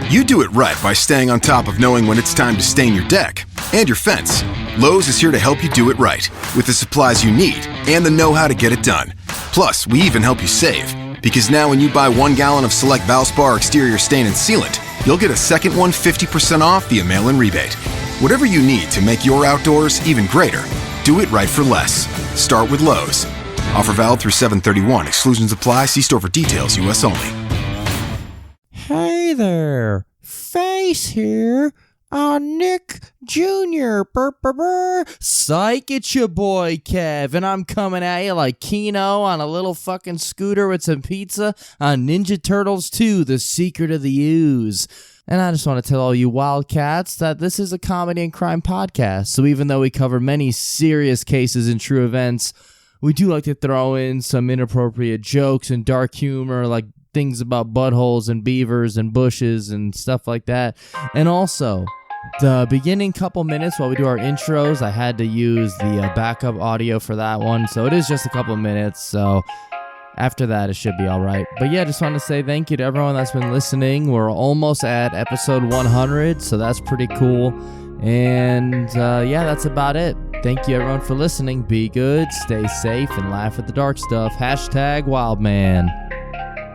You do it right by staying on top of knowing when it's time to stain your deck and your fence. Lowe's is here to help you do it right with the supplies you need and the know-how to get it done. Plus, we even help you save, because now when you buy 1 gallon of select Valspar exterior stain and sealant, you'll get a second one 50% off via mail-in rebate. Whatever you need to make your outdoors even greater, do it right for less. Start with Lowe's. Offer valid through 7/31. Exclusions apply. See store for details. U.S. only. Hey there, Face here. Nick Jr. Psych, it's your boy Kev, and I'm coming at you like Keno on a little fucking scooter with some pizza on Ninja Turtles 2, The Secret of the Ooze. And I just want to tell all you wildcats that this is a comedy and crime podcast, so even though we cover many serious cases and true events, we do like to throw in some inappropriate jokes and dark humor, like things about buttholes and beavers and bushes and stuff like that. And also, the beginning couple minutes while we do our intros, I had to use the backup audio for that one, so it is just a couple minutes, so after that it should be all right. But yeah, just wanted to say thank you to everyone that's been listening. We're almost at episode 100, so that's pretty cool. And yeah, that's about it. Thank you everyone for listening. Be good, stay safe, and laugh at the dark stuff. Hashtag Wildman.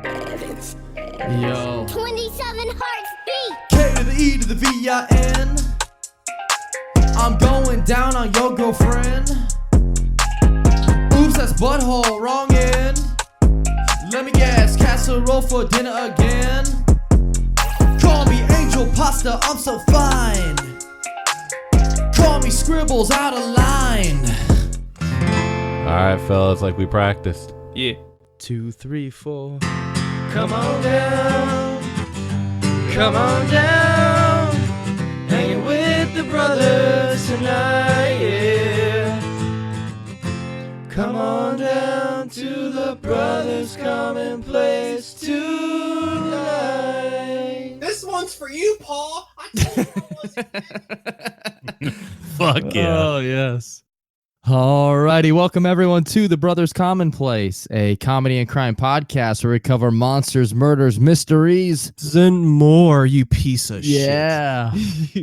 Evince. Yo. 27 hearts beat. K to the E to the V-I-N. I'm going down on your girlfriend. Oops, that's butthole, wrong end. Let me guess, casserole for dinner again. Call me angel pasta, I'm so fine. Call me scribbles out of line. Alright, fellas, like we practiced. Yeah. 2, 3, 4. Come on down. Come on down. Hanging with the brothers tonight, yeah. Come on down to the Brothers Commonplace tonight. This one's for you, Paul. I told you it wasn't. Fuck yeah. Oh, yes. Alrighty, welcome everyone to the Brothers Commonplace, a comedy and crime podcast where we cover monsters, murders, mysteries, and more, you piece of yeah.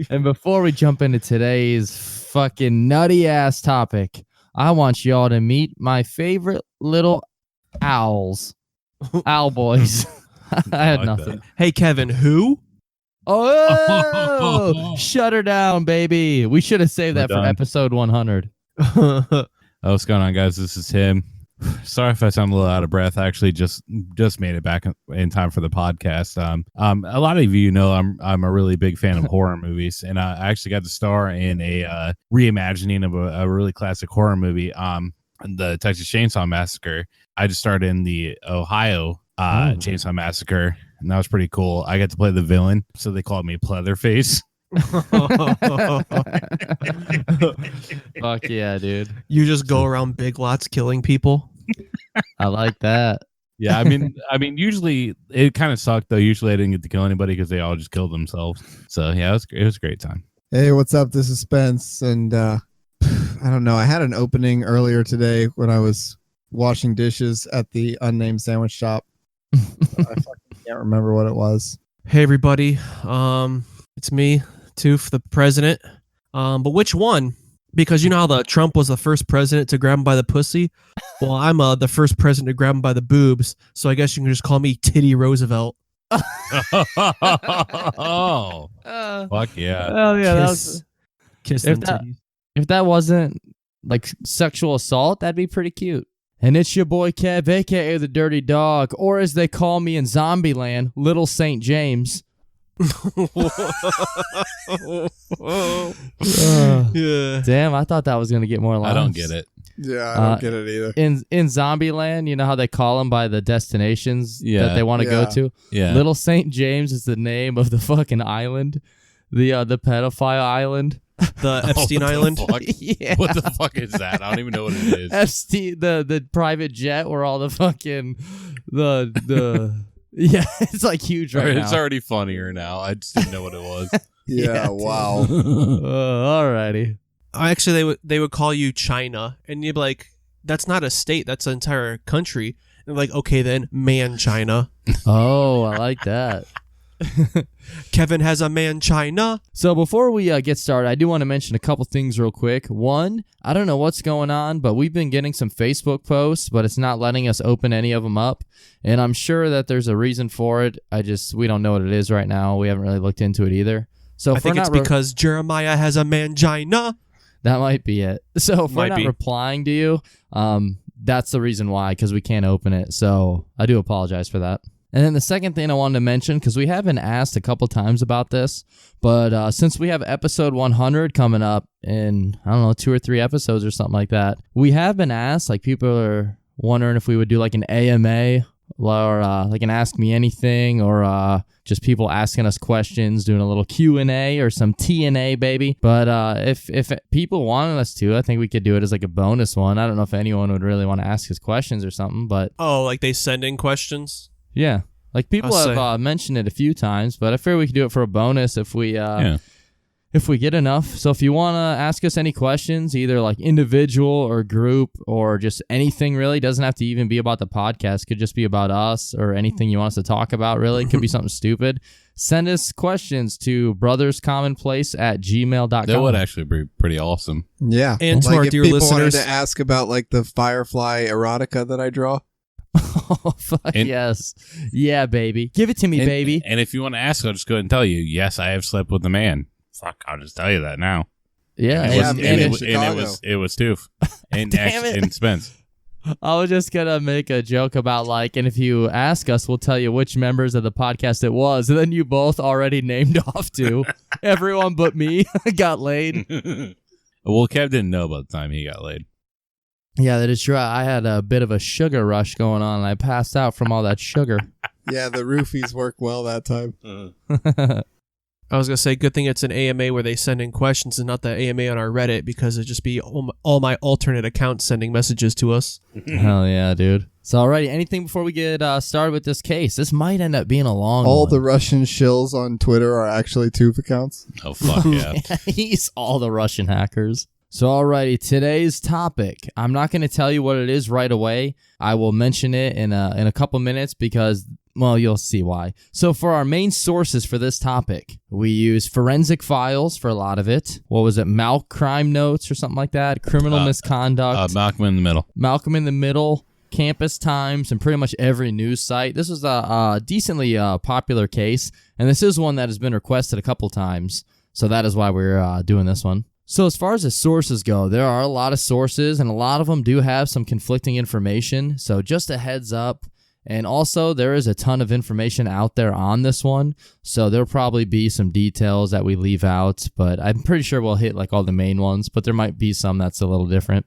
And before we jump into today's fucking nutty ass topic, I want y'all to meet my favorite little owls. Owl boys. I had like nothing. that. Hey, Kevin, who? Oh, shut her down, baby. We should have saved We're that for done. episode 100. Oh, what's going on, guys? This is Tim. Sorry if I sound a little out of breath. I actually just made it back in time for the podcast. A lot of you know I'm a really big fan of horror movies, and I actually got to star in a reimagining of a really classic horror movie, the Texas Chainsaw Massacre. I just starred in the Ohio Chainsaw Massacre, and that was pretty cool. I got to play the villain, so they called me Pleatherface. Fuck yeah, dude. You just go around big lots killing people? I like that. Yeah, I mean, usually it kind of sucked though. Usually I didn't get to kill anybody because they all just killed themselves. So yeah, it was a great time. Hey, what's up? This is Spence, and I don't know. I had an opening earlier today when I was washing dishes at the unnamed sandwich shop. I fucking can't remember what it was. Hey, everybody. It's me, Toof, the president. But which one? Because you know how the Trump was the first president to grab him by the pussy? Well, I'm the first president to grab him by the boobs, so I guess you can just call me Titty Roosevelt. Oh, fuck yeah. Oh yeah, Kiss if them titties. if that wasn't like sexual assault, that'd be pretty cute. And it's your boy Kev, aka the Dirty Dog, or as they call me in Zombieland, Little St. James. Yeah. Damn, I thought that was gonna get more lines. I don't get it. Yeah, I don't get it either. In Zombieland, you know how they call them by the destinations that they want to go to? Yeah. Little St. James is the name of the fucking island, the pedophile island. The Epstein Island. Fuck? Yeah. What the fuck is that? I don't even know what it is. Epstein, the private jet where all the fucking the yeah, it's like huge right now. It's already funnier now. I just didn't know what it was. Yeah, wow. Alrighty. Actually, they would call you China, and you'd be like, "That's not a state. That's an entire country." And like, okay, then, man, China. Oh, I like that. Kevin has a man China. So before we get started, I do want to mention a couple things real quick. One, I don't know what's going on, but we've been getting some Facebook posts, but it's not letting us open any of them up. And I'm sure that there's a reason for it. We don't know what it is right now. We haven't really looked into it either. So I think it's because Jeremiah has a mangina. That might be it. So if we're Might not be. replying to you, that's the reason why, because we can't open it. So I do apologize for that. And then the second thing I wanted to mention, because we have been asked a couple times about this, but since we have episode 100 coming up in, 2 or 3 episodes or something like that, we have been asked, like people are wondering if we would do like an AMA or like an Ask Me Anything, or just people asking us questions, doing a little Q&A or some TNA, baby. But if people wanted us to, I think we could do it as like a bonus one. I don't know if anyone would really want to ask us questions or something, but... Oh, like they send in questions? Yeah, like people I'll have mentioned it a few times, but I figure we could do it for a bonus if we get enough. So if you want to ask us any questions, either like individual or group or just anything really, doesn't have to even be about the podcast. Could just be about us or anything you want us to talk about, really. Could be something stupid. Send us questions to Brotherscommon.place at gmail.com. That would actually be pretty awesome. Yeah. And to like our if dear people listeners- wanted to ask about like the Firefly erotica that I draw. Oh, fuck yes. Yeah, baby. Give it to me, baby. And if you want to ask, I'll just go ahead and tell you, yes, I have slept with a man. Fuck, I'll just tell you that now. Yeah. And It was Toof. And Damn it. and Spence. I was just going to make a joke about like, and if you ask us, we'll tell you which members of the podcast it was. And then you both already named off to. Everyone but me got laid. Well, Kev didn't know about the time he got laid. Yeah, that is true. I had a bit of a sugar rush going on, and I passed out from all that sugar. Yeah, the roofies work well that time. I was going to say, good thing it's an AMA where they send in questions and not the AMA on our Reddit, because it'd just be all my alternate accounts sending messages to us. Hell yeah, dude. So, alrighty, anything before we get started with this case? This might end up being a long All one. the Russian shills on Twitter are actually Toof accounts. Oh, fuck yeah. He's all the Russian hackers. So, alrighty, today's topic. I'm not going to tell you what it is right away. I will mention it in a couple minutes because, well, you'll see why. So, for our main sources for this topic, we use forensic files for a lot of it. What was it? Crime notes or something like that? Criminal misconduct. Malcolm in the Middle. Malcolm in the Middle, Campus Times, and pretty much every news site. This was a decently popular case, and this is one that has been requested a couple times. So, that is why we're doing this one. So as far as the sources go, there are a lot of sources, and a lot of them do have some conflicting information. So just a heads up. And also, there is a ton of information out there on this one. So there'll probably be some details that we leave out, but I'm pretty sure we'll hit like all the main ones, but there might be some that's a little different.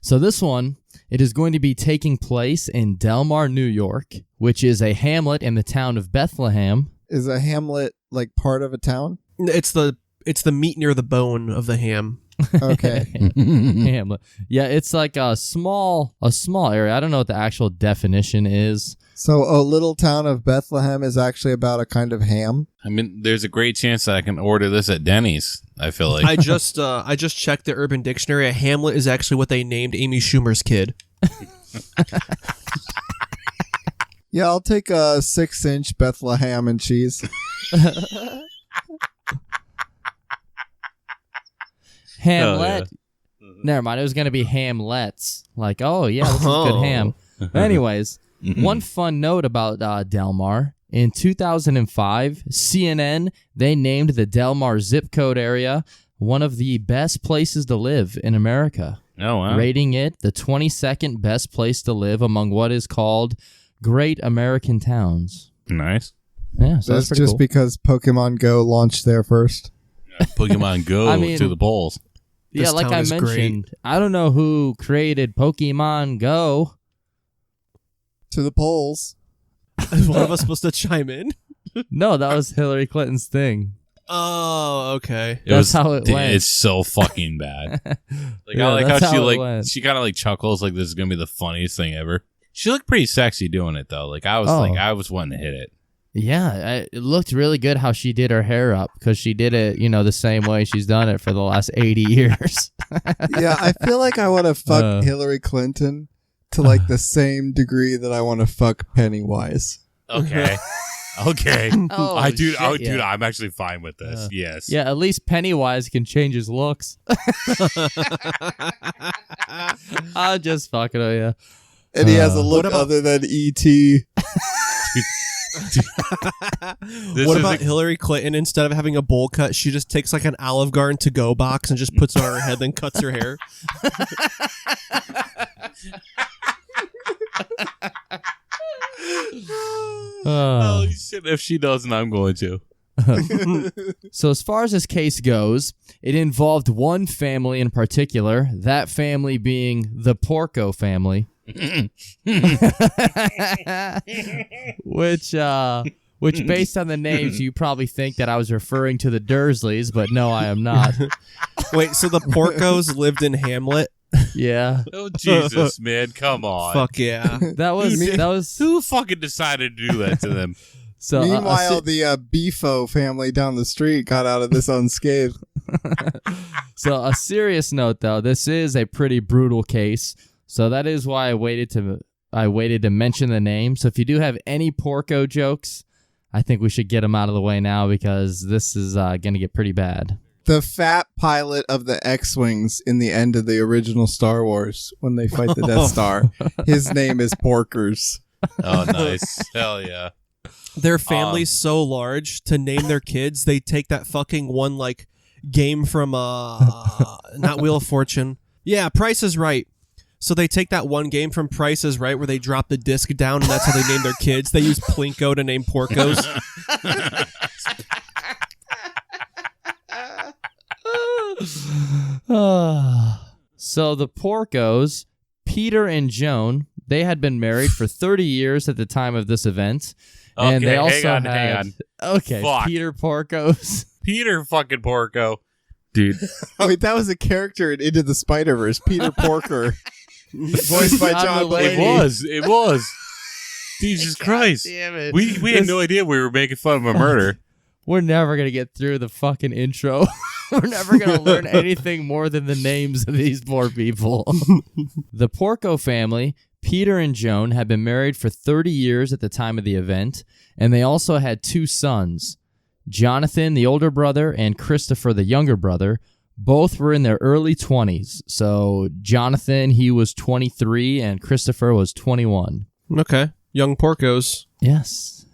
So this one, it is going to be taking place in Delmar, New York, which is a hamlet in the town of Bethlehem. Is a hamlet like part of a town? It's the meat near the bone of the ham. Okay. Hamlet. Yeah, it's like a small area. I don't know what the actual definition is. So a little town of Bethlehem is actually about a kind of ham? I mean, there's a great chance that I can order this at Denny's, I feel like. I just checked the Urban Dictionary. A hamlet is actually what they named Amy Schumer's kid. Yeah, I'll take a 6-inch Bethlehem and cheese. Hamlet. Never mind. It was going to be hamlets. Like, oh, yeah, this is good ham. Anyways, one fun note about Delmar. In 2005, CNN, they named the Delmar zip code area one of the best places to live in America. Oh, wow. Rating it the 22nd best place to live among what is called Great American Towns. Nice. Yeah, so That's pretty just cool. because Pokemon Go launched there first. Pokemon Go I mean- to the polls. Yeah, This like town I is mentioned, I don't know who created Pokemon Go. To the polls. Is one of us supposed to chime in? No, that was Hillary Clinton's thing. Oh, okay. That's how it went. It's so fucking bad. Like Yeah, I like that's how she how it like went. she kind of like chuckles like this is gonna be the funniest thing ever. She looked pretty sexy doing it though. Like I was Oh. I was wanting to hit it. Yeah, it looked really good how she did her hair up because she did it, the same way she's done it for the last 80 years. Yeah, I feel like I want to fuck Hillary Clinton to like the same degree that I want to fuck Pennywise. Okay. Okay. Oh, Dude, shit, yeah. I'm actually fine with this. Yes. Yeah, at least Pennywise can change his looks. I'm just fucking with you. And he has a look What about- other than E.T. What about Hillary Clinton? Instead of having a bowl cut, she just takes like an Olive Garden to-go box and just puts it on her head, then cuts her hair. Holy shit, if she doesn't, I'm going to. So as far as this case goes, it involved one family in particular, that family being the Porco family. which based on the names, you probably think that I was referring to the Dursleys, but no, I am not. Wait, so the Porcos lived in Hamlet? Yeah. Oh, Jesus, man. Come on. Fuck yeah. That was Who fucking decided to do that to them? so Meanwhile, the Beefo family down the street got out of this unscathed. So a serious note though, this is a pretty brutal case. So that is why I waited to mention the name. So if you do have any Porco jokes, I think we should get them out of the way now because this is going to get pretty bad. The fat pilot of the X-Wings in the end of the original Star Wars when they fight the Death Star. His name is Porkers. Oh, nice. Hell yeah. Their family's so large, to name their kids, they take that fucking one like game from not Wheel of Fortune. Yeah, Price is Right. So they take that one game from Price is Right where they drop the disc down and that's how they name their kids. They use Plinko to name Porcos. So the Porcos, Peter and Joan, they had been married for 30 years at the time of this event. And Okay, they also hang had... on. Okay, Fuck. Peter Porcos. Peter fucking Porco. Dude. Oh, wait, that was a character in Into the Spider-Verse, Peter Porker. Voiced by John Mulaney. It was. Jesus Christ. Damn it. We had no idea we were making fun of a murder. We're never going to get through the fucking intro. We're never going to learn anything more than the names of these poor people. The Porco family, Peter and Joan, had been married for 30 years at the time of the event, and they also had two sons. Jonathan, the older brother, and Christopher, the younger brother, both were in their early 20s. So Jonathan, he was 23, and Christopher was 21. Okay. Young Porcos. Yes.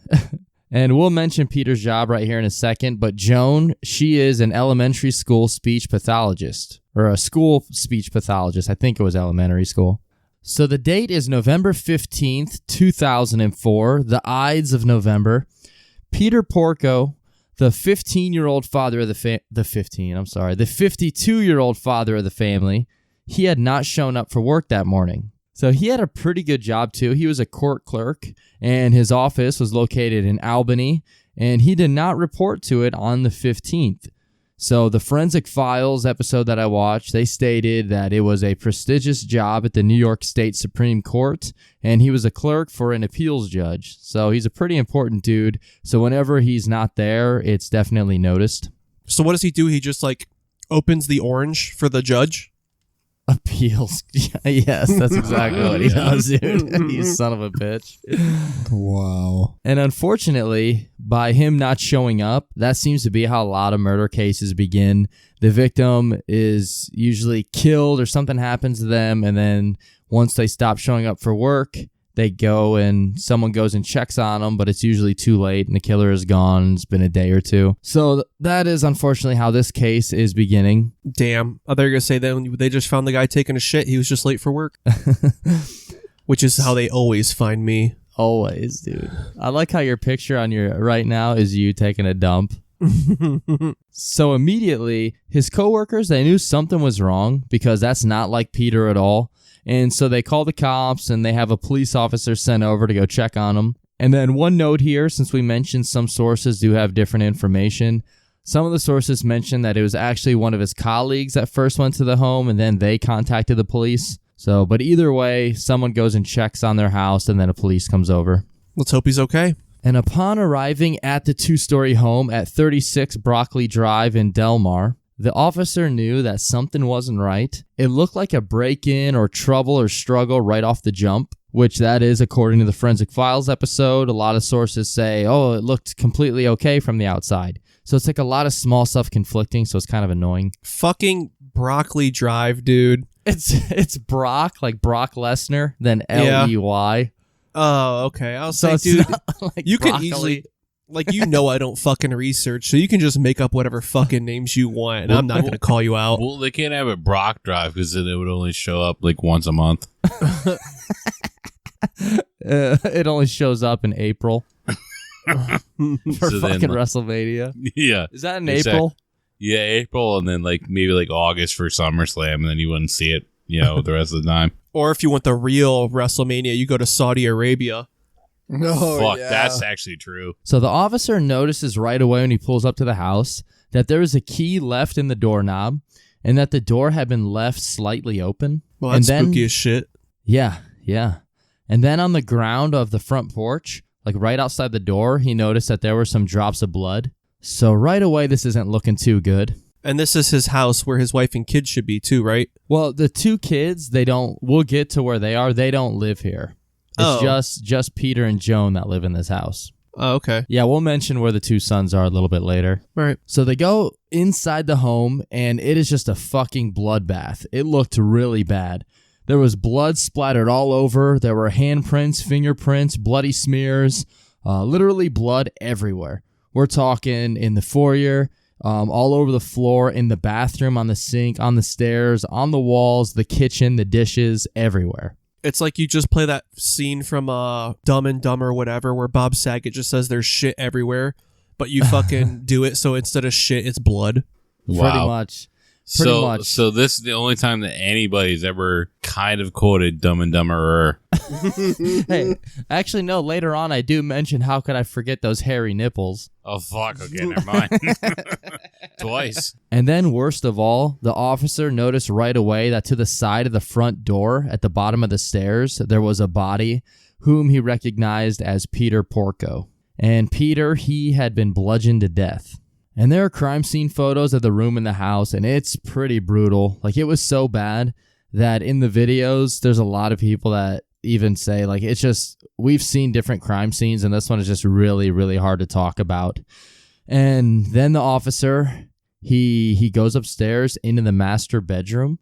And we'll mention Peter's job right here in a second, but Joan, she is an elementary school speech pathologist, or a school speech pathologist. I think it was elementary school. So the date is November 15th, 2004, the Ides of November. Peter Porco, the 15-year-old father of the 52-year-old father of the family, he had not shown up for work that morning. So he had a pretty good job too. He was a court clerk and his office was located in Albany, and he did not report to it on the 15th. So the Forensic Files episode that I watched, they stated that it was a prestigious job at the New York State Supreme Court, and he was a clerk for an appeals judge. So he's a pretty important dude. So whenever he's not there, it's definitely noticed. So what does he do? He just like opens the orange for the judge? Appeals. Yes, that's exactly what he does, dude. You son of a bitch. Wow. And unfortunately, by him not showing up, that seems to be how a lot of murder cases begin. The victim is usually killed or something happens to them, and then once they stop showing up for work, they go and someone goes and checks on them, but it's usually too late and the killer is gone. It's been a day or two. So that is unfortunately how this case is beginning. Damn. I thought you were going to say that when they just found the guy taking a shit, he was just late for work. Which is how they always find me. Always, dude. I like how your picture on your right now is you taking a dump. So immediately, his coworkers, they knew something was wrong because that's not like Peter at all. And so they call the cops and they have a police officer sent over to go check on him. And then one note here, since we mentioned some sources do have different information, some of the sources mentioned that it was actually one of his colleagues that first went to the home and then they contacted the police. So, but either way, someone goes and checks on their house and then a police comes over. Let's hope he's okay. And upon arriving at the two-story home at 36 Broccoli Drive in Del Mar, the officer knew that something wasn't right. It looked like a break-in or trouble or struggle right off the jump. which that is according to the Forensic Files episode. A lot of sources say, oh, it looked completely okay from the outside. So it's like a lot of small stuff conflicting, so it's kind of annoying. Fucking Broccoli Drive, dude. It's Brock, like Brock Lesnar, then Ley. Oh, okay. I was So like, it's dude, not like you can broccoli. easily, like, I don't fucking research, so you can just make up whatever fucking names you want, and I'm not going to call you out. Well, they can't have a Brock Drive because then it would only show up like once a month. It only shows up in April for So then, fucking like- WrestleMania. Yeah. Is that in Exact- April? Yeah, April, and then like maybe like August for SummerSlam, and then you wouldn't see it, the rest of the time. Or if you want the real WrestleMania, you go to Saudi Arabia. No, Fuck, yeah. that's actually true. So the officer notices right away when he pulls up to the house that there is a key left in the doorknob and that the door had been left slightly open. Well, And that's then- spooky as shit. Yeah. And then on the ground of the front porch, like right outside the door, he noticed that there were some drops of blood. So right away, this isn't looking too good. And this is his house where his wife and kids should be too, right? Well, the two kids, we'll get to where they are. They don't live here. It's just Peter and Joan that live in this house. Oh, okay. Yeah, we'll mention where the two sons are a little bit later. All right. So they go inside the home, and it is just a fucking bloodbath. It looked really bad. There was blood splattered all over. There were handprints, fingerprints, bloody smears, literally blood everywhere. We're talking in the foyer, all over the floor, in the bathroom, on the sink, on the stairs, on the walls, the kitchen, the dishes, everywhere. It's like you just play that scene from Dumb and Dumber or whatever where Bob Saget just says there's shit everywhere, but you fucking do it so instead of shit, it's blood. Pretty Wow. much. Pretty much. So this is the only time that anybody's ever kind of quoted Dumb and Dumberer. Hey, actually, no, later on I do mention how could I forget those hairy nipples. Oh, fuck. Okay, never mind. Twice. And then, worst of all, the officer noticed right away that to the side of the front door at the bottom of the stairs, there was a body whom he recognized as Peter Porco. And Peter, he had been bludgeoned to death. And there are crime scene photos of the room in the house, and it's pretty brutal. Like, it was so bad that in the videos, there's a lot of people that even say, like, it's just, we've seen different crime scenes, and this one is just really, really hard to talk about. And then the officer, he goes upstairs into the master bedroom,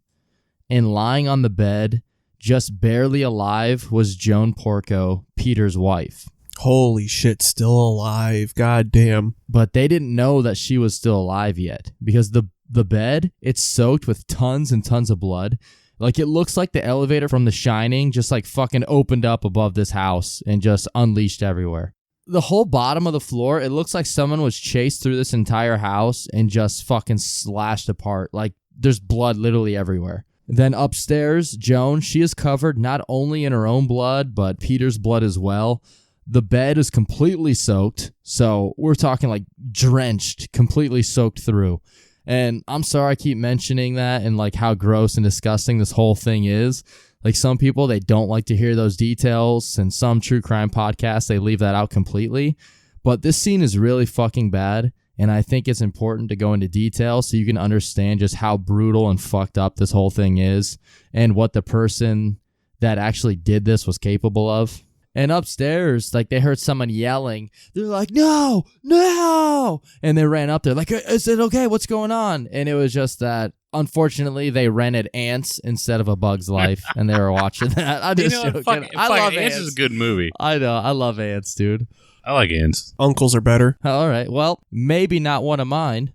and lying on the bed, just barely alive, was Joan Porco, Peter's wife. Holy shit, still alive. God damn. But they didn't know that she was still alive yet because the bed, it's soaked with tons and tons of blood. Like, it looks like the elevator from The Shining just like fucking opened up above this house and just unleashed everywhere. The whole bottom of the floor, it looks like someone was chased through this entire house and just fucking slashed apart. Like, there's blood literally everywhere. Then upstairs, Joan, she is covered not only in her own blood, but Peter's blood as well. The bed is completely soaked, so we're talking like drenched, completely soaked through. And I'm sorry I keep mentioning that and like how gross and disgusting this whole thing is. Like, some people, they don't like to hear those details, and some true crime podcasts, they leave that out completely. But this scene is really fucking bad, and I think it's important to go into detail so you can understand just how brutal and fucked up this whole thing is and what the person that actually did this was capable of. And upstairs, like, they heard someone yelling. They're like, no, no. And they ran up there like, is it okay? What's going on? And it was just that, unfortunately, they rented Ants instead of A Bug's Life. And they were watching that. I'm just joking. I love Ants. Ants. Is a good movie. I know. I love Ants, dude. I like Ants. Uncles are better. All right. Well, maybe not one of mine.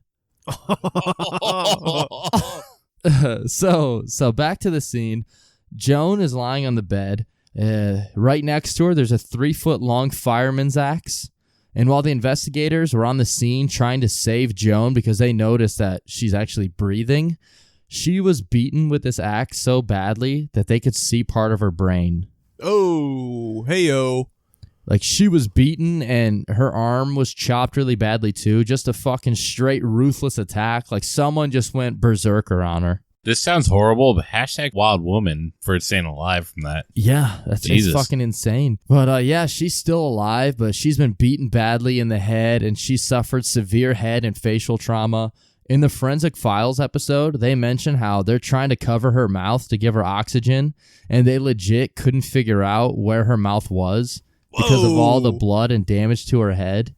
So back to the scene. Joan is lying on the bed. Right next to her, there's a 3-foot-long fireman's axe. And while the investigators were on the scene trying to save Joan because they noticed that she's actually breathing, she was beaten with this axe so badly that they could see part of her brain. Oh, hey-o. Like, she was beaten and her arm was chopped really badly too. Just a fucking straight ruthless attack. Like, someone just went berserker on her. This sounds horrible, but hashtag wild woman for it staying alive from that. Yeah, it's fucking insane. But yeah, she's still alive, but she's been beaten badly in the head and she suffered severe head and facial trauma. In the Forensic Files episode, they mention how they're trying to cover her mouth to give her oxygen, and they legit couldn't figure out where her mouth was because of all the blood and damage to her head.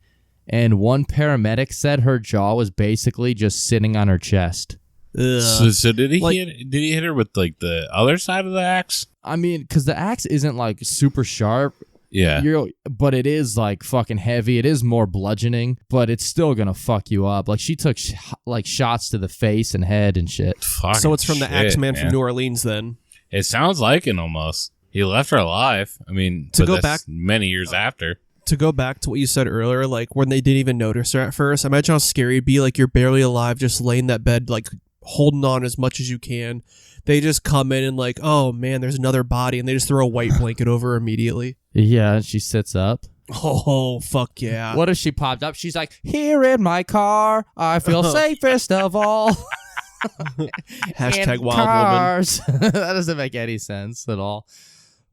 And one paramedic said her jaw was basically just sitting on her chest. So did he hit her with like the other side of the axe? I mean, because the axe isn't like super sharp. Yeah. But it is like fucking heavy. It is more bludgeoning, but it's still gonna fuck you up. Like she took like shots to the face and head and shit. So it's from the Axeman from New Orleans then. It sounds like it almost. He left her alive. I mean, to go back many years after. To go back to what you said earlier, like when they didn't even notice her at first, imagine how scary it'd be. Like you're barely alive, just laying in that bed, like holding on as much as you can. They just come in and like, oh man, there's another body, and they just throw a white blanket over her immediately. Yeah, and she sits up. Oh, fuck yeah. What if she popped up? She's like, here in my car, I feel safest of all. Hashtag wild woman. That doesn't make any sense at all.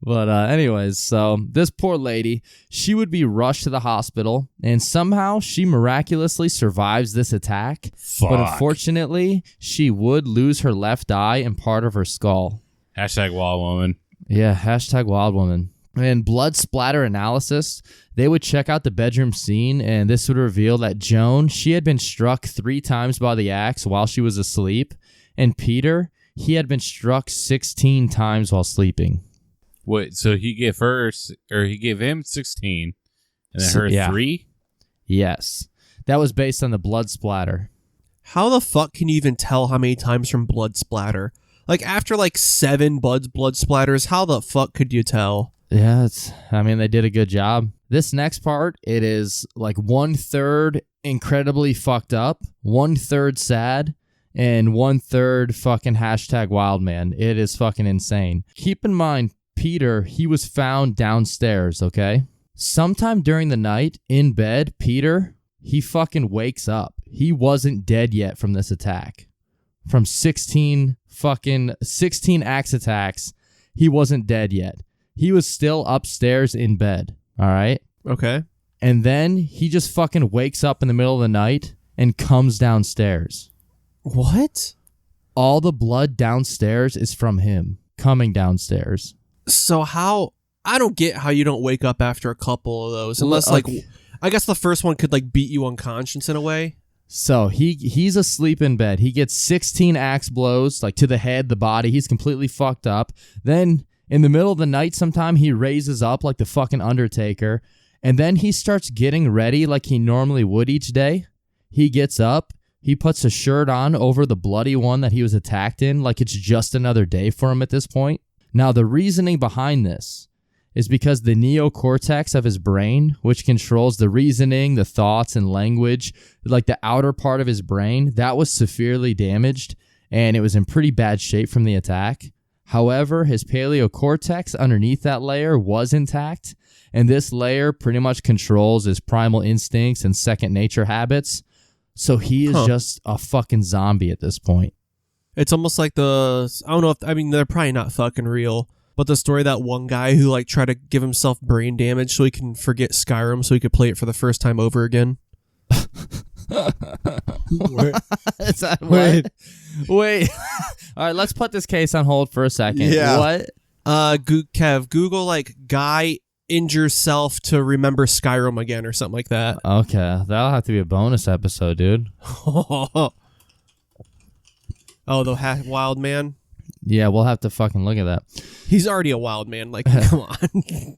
But anyways, so this poor lady, she would be rushed to the hospital, and somehow she miraculously survives this attack. Fuck. But unfortunately, she would lose her left eye and part of her skull. Hashtag wild woman. Yeah, hashtag wild woman. And blood splatter analysis, they would check out the bedroom scene, and this would reveal that Joan, she had been struck 3 times by the axe while she was asleep, and Peter, he had been struck 16 times while sleeping. Wait, so he gave him 16, and then her 3? Yes. That was based on the blood splatter. How the fuck can you even tell how many times from blood splatter? Like after like 7 blood splatters, how the fuck could you tell? Yeah, they did a good job. This next part, it is like 1/3 incredibly fucked up, 1/3 sad, and 1/3 fucking hashtag wild man. It is fucking insane. Keep in mind, Peter, he was found downstairs, okay? Sometime during the night, in bed, Peter, he fucking wakes up. He wasn't dead yet from this attack. From 16 axe attacks, he wasn't dead yet. He was still upstairs in bed, all right? Okay. And then he just fucking wakes up in the middle of the night and comes downstairs. What? All the blood downstairs is from him coming downstairs. So how... I don't get how you don't wake up after a couple of those. Unless, like... I guess the first one could, like, beat you unconscious in a way. So he's asleep in bed. He gets 16 axe blows, like, to the head, the body. He's completely fucked up. Then... in the middle of the night, sometime he raises up like the fucking Undertaker, and then he starts getting ready like he normally would each day. He gets up, he puts a shirt on over the bloody one that he was attacked in, like it's just another day for him at this point. Now, the reasoning behind this is because the neocortex of his brain, which controls the reasoning, the thoughts, and language, like the outer part of his brain, that was severely damaged, and it was in pretty bad shape from the attack. However, his paleocortex underneath that layer was intact, and this layer pretty much controls his primal instincts and second nature habits. So he is just a fucking zombie at this point. It's almost like I don't know if, they're probably not fucking real, but the story of that one guy who like tried to give himself brain damage so he can forget Skyrim so he could play it for the first time over again. Is that what? Wait. All right, let's put this case on hold for a second. Yeah. What? Kev, Google like guy injure self to remember Skyrim again or something like that. Okay, that'll have to be a bonus episode, dude. Oh, the wild man. Yeah, we'll have to fucking look at that. He's already a wild man. Like, come on.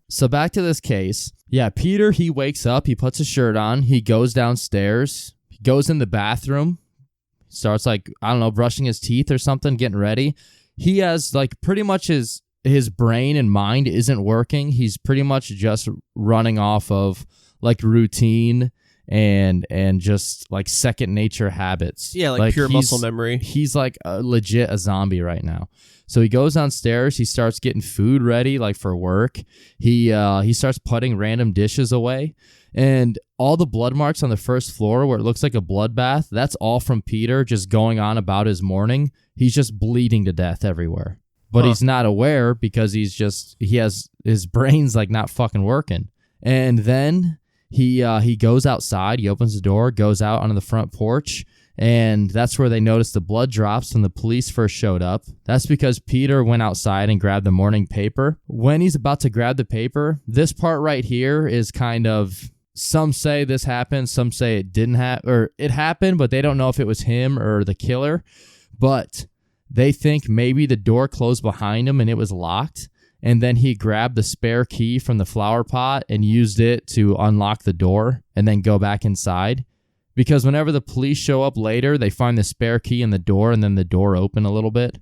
So back to this case. Yeah, Peter, he wakes up, he puts a shirt on, he goes downstairs, he goes in the bathroom, starts like, I don't know, brushing his teeth or something, getting ready. He has like pretty much his brain and mind isn't working. He's pretty much just running off of like routine and just like second nature habits. Yeah, like pure muscle memory. He's like legit a zombie right now. So he goes downstairs, he starts getting food ready like for work. He starts putting random dishes away, and all the blood marks on the first floor where it looks like a bloodbath, that's all from Peter just going on about his morning. He's just bleeding to death everywhere. But he's not aware because he has his brain's like not fucking working. And then he goes outside, he opens the door, goes out onto the front porch, And that's where they noticed the blood drops when the police first showed up. That's because Peter went outside and grabbed the morning paper. When he's about to grab the paper, this part right here is kind of, some say this happened, some say it didn't happen, or it happened, but they don't know if it was him or the killer. But they think maybe the door closed behind him and it was locked. And then he grabbed the spare key from the flower pot and used it to unlock the door and then go back inside. Because whenever the police show up later, they find the spare key in the door and then the door open a little bit.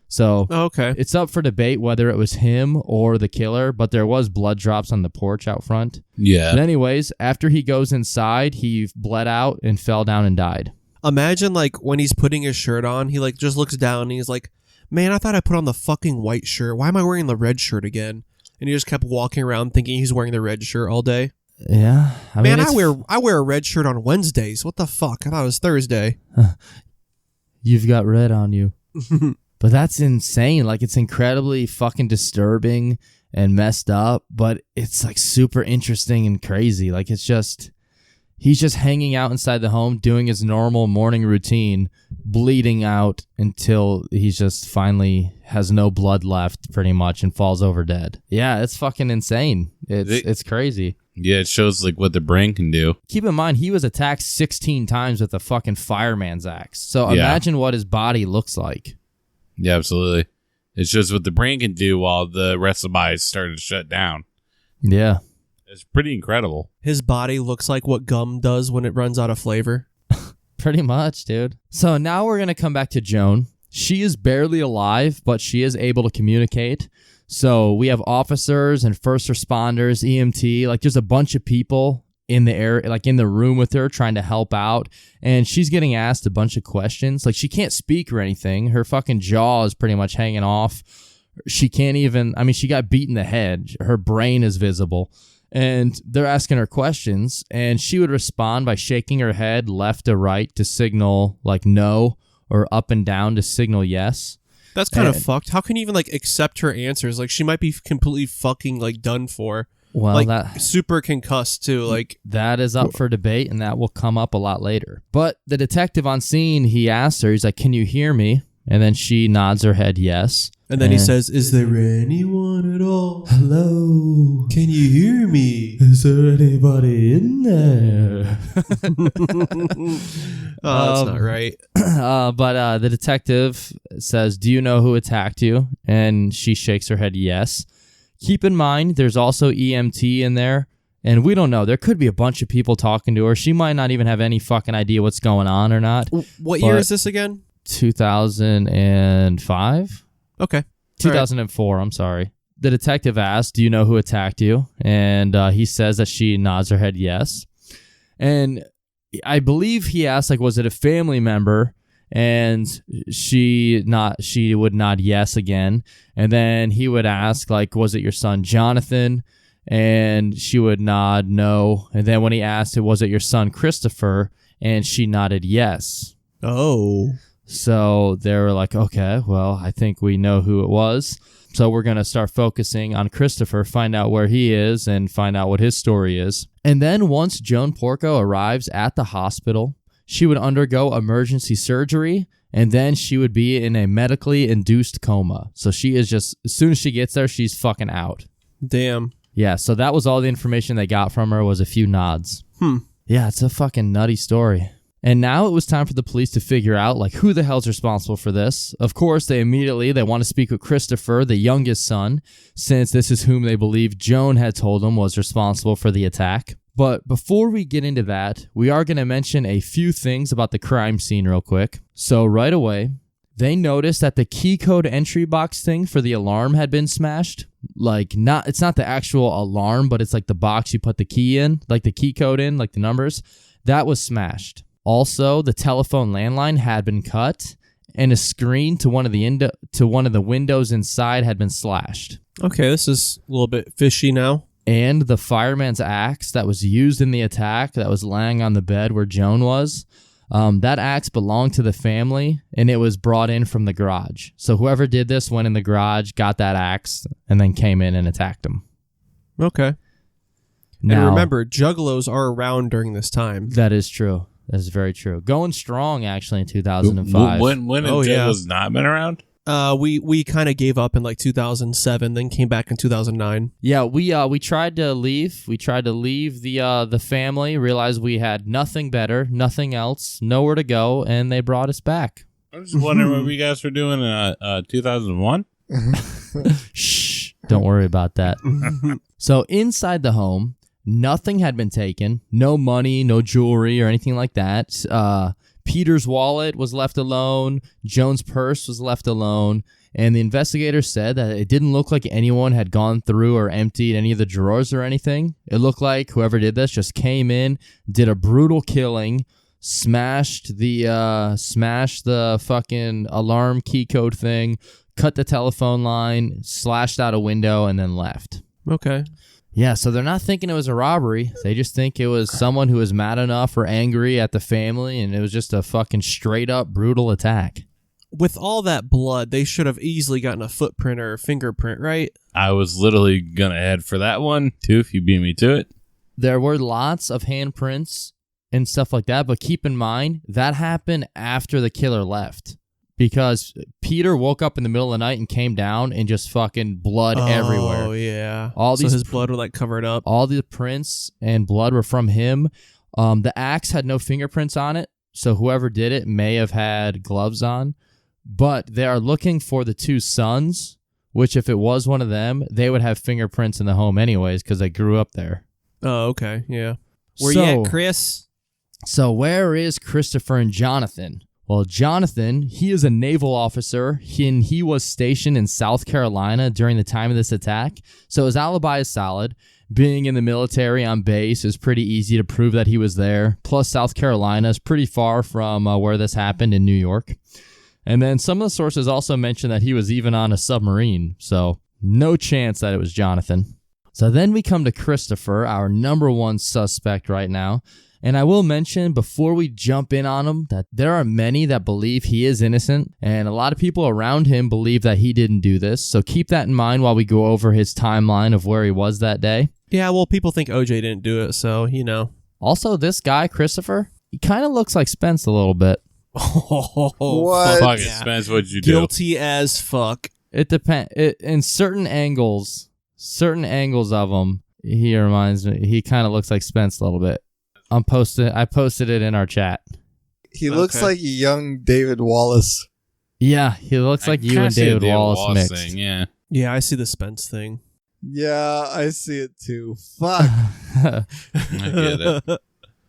So Okay. it's up for debate whether it was him or the killer, but there was blood drops on the porch out front. Yeah. But anyways, after he goes inside, he bled out and fell down and died. Imagine like when he's putting his shirt on, he like just looks down and he's like, man, I thought I put on the fucking white shirt. Why am I wearing the red shirt again? And he just kept walking around thinking he's wearing the red shirt all day. Yeah. Man, I wear a red shirt on Wednesdays. What the fuck? I thought it was Thursday. You've got red on you. But that's insane. Like, it's incredibly fucking disturbing and messed up, but it's like super interesting and crazy. Like, it's just, he's just hanging out inside the home doing his normal morning routine, bleeding out until he's just finally has no blood left pretty much and falls over dead. Yeah, it's fucking insane. It's crazy. Yeah, it shows like what the brain can do. Keep in mind, he was attacked 16 times with a fucking fireman's axe. So imagine what his body looks like. Yeah, absolutely. It's just what the brain can do while the rest of the body started to shut down. Yeah. It's pretty incredible. His body looks like what gum does when it runs out of flavor. Pretty much, dude. So now we're going to come back to Joan. She is barely alive, but she is able to communicate. So we have officers and first responders, EMT, like there's a bunch of people in the area, like in the room with her trying to help out. And she's getting asked a bunch of questions. Like she can't speak or anything. Her fucking jaw is pretty much hanging off. She can't even, I mean, she got beat in the head. Her brain is visible. And they're asking her questions. And she would respond by shaking her head left to right to signal like no, or up and down to signal yes. That's kind of fucked. How can you even like accept her answers? Like she might be completely fucking like done for. Well, like that super concussed too. Like that is up for debate, and that will come up a lot later. But the detective on scene, he asks her, he's like, "Can you hear me?" And then she nods her head yes. And then he says, "Is there anyone at all? Hello? Can you hear me? Is there anybody in there?" Oh, that's not right. But the detective says, "Do you know who attacked you?" And she shakes her head yes. Keep in mind, there's also EMT in there, and we don't know. There could be a bunch of people talking to her. She might not even have any fucking idea what's going on or not. What year is this again? 2005? Okay. 2004, I'm sorry. The detective asks, "Do you know who attacked you?" And he says that she nods her head yes. And I believe he asked, like, was it a family member? And she would nod yes again. And then he would ask, like, was it your son Jonathan? And she would nod no. And then when he asked, was it your son Christopher? And she nodded yes. Oh. So they were like, okay, well, I think we know who it was. So we're going to start focusing on Christopher, find out where he is, and find out what his story is. And then once Joan Porco arrives at the hospital, she would undergo emergency surgery, and then she would be in a medically induced coma. So she is just, as soon as she gets there, she's fucking out. Damn. Yeah, so that was all the information they got from her, was a few nods. Yeah, it's a fucking nutty story. And now it was time for the police to figure out, like, who the hell's responsible for this. Of course, they want to speak with Christopher, the youngest son, since this is whom they believe Joan had told them was responsible for the attack. But before we get into that, we are going to mention a few things about the crime scene real quick. So right away, they noticed that the key code entry box thing for the alarm had been smashed. Like, it's not the actual alarm, but it's like the box you put the key in, like the key code in, like the numbers. That was smashed. Also, the telephone landline had been cut, and a screen to one of the windows inside had been slashed. Okay, this is a little bit fishy now. And the fireman's axe that was used in the attack, that was laying on the bed where Joan was, that axe belonged to the family, and it was brought in from the garage. So whoever did this went in the garage, got that axe, and then came in and attacked him. Okay. Now, and remember, juggalos are around during this time. That is true. That's very true. Going strong, actually, in 2005. When has not been around? We kind of gave up in like 2007, then came back in 2009. Yeah, we tried to leave. We tried to leave the family, realized we had nothing better, nothing else, nowhere to go, and they brought us back. I'm just wondering what you guys were doing in 2001. Shh, don't worry about that. So inside the home, nothing had been taken. No money, no jewelry or anything like that. Peter's wallet was left alone. Joan's purse was left alone. And the investigator said that it didn't look like anyone had gone through or emptied any of the drawers or anything. It looked like whoever did this just came in, did a brutal killing, smashed the fucking alarm key code thing, cut the telephone line, slashed out a window, and then left. Okay. Yeah, so they're not thinking it was a robbery. They just think it was someone who was mad enough or angry at the family, and it was just a fucking straight-up brutal attack. With all that blood, they should have easily gotten a footprint or a fingerprint, right? I was literally going to head for that one, too, if you beat me to it. There were lots of handprints and stuff like that, but keep in mind, that happened after the killer left. Because Peter woke up in the middle of the night and came down and just fucking blood everywhere. Oh, yeah. So his blood was like covered up. All the prints and blood were from him. The axe had no fingerprints on it, so whoever did it may have had gloves on. But they are looking for the two sons, which if it was one of them, they would have fingerprints in the home anyways because they grew up there. Oh, okay. Yeah. Where you at, Chris? So where is Christopher and Jonathan? Well, Jonathan, he is a naval officer, and he was stationed in South Carolina during the time of this attack, so his alibi is solid. Being in the military on base is pretty easy to prove that he was there. Plus, South Carolina is pretty far from where this happened in New York. And then some of the sources also mention that he was even on a submarine, so no chance that it was Jonathan. So then we come to Christopher, our number one suspect right now. And I will mention before we jump in on him that there are many that believe he is innocent, and a lot of people around him believe that he didn't do this. So keep that in mind while we go over his timeline of where he was that day. Yeah, well, people think OJ didn't do it, so, you know. Also, this guy, Christopher, he kind of looks like Spence a little bit. What? Fuck it, Spence, what'd you do? Guilty as fuck. It depends. In certain angles of him, he reminds me, he kind of looks like Spence a little bit. I posted it in our chat. He looks like a young David Wallace. Yeah, he looks like you and David Wallace mixed. Thing, yeah. Yeah, I see the Spence thing. Yeah, I see it too. Fuck. I get it.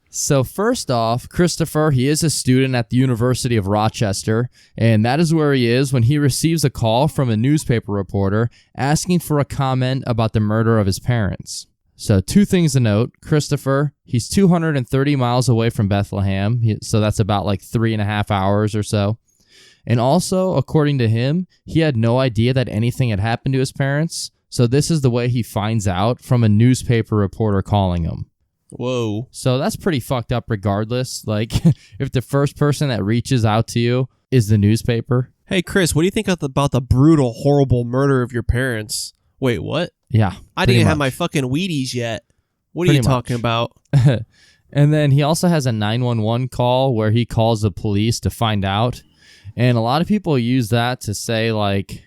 So first off, Christopher, he is a student at the University of Rochester, and that is where he is when he receives a call from a newspaper reporter asking for a comment about the murder of his parents. So two things to note. Christopher, he's 230 miles away from Bethlehem, so that's about like 3.5 hours or so. And also, according to him, he had no idea that anything had happened to his parents, so this is the way he finds out from a newspaper reporter calling him. Whoa. So that's pretty fucked up regardless. Like, if the first person that reaches out to you is the newspaper. Hey, Chris, what do you think about the brutal, horrible murder of your parents? Wait, what? Yeah. I didn't have my fucking Wheaties yet. What are you talking about? And then he also has a 911 call where he calls the police to find out. And a lot of people use that to say, like,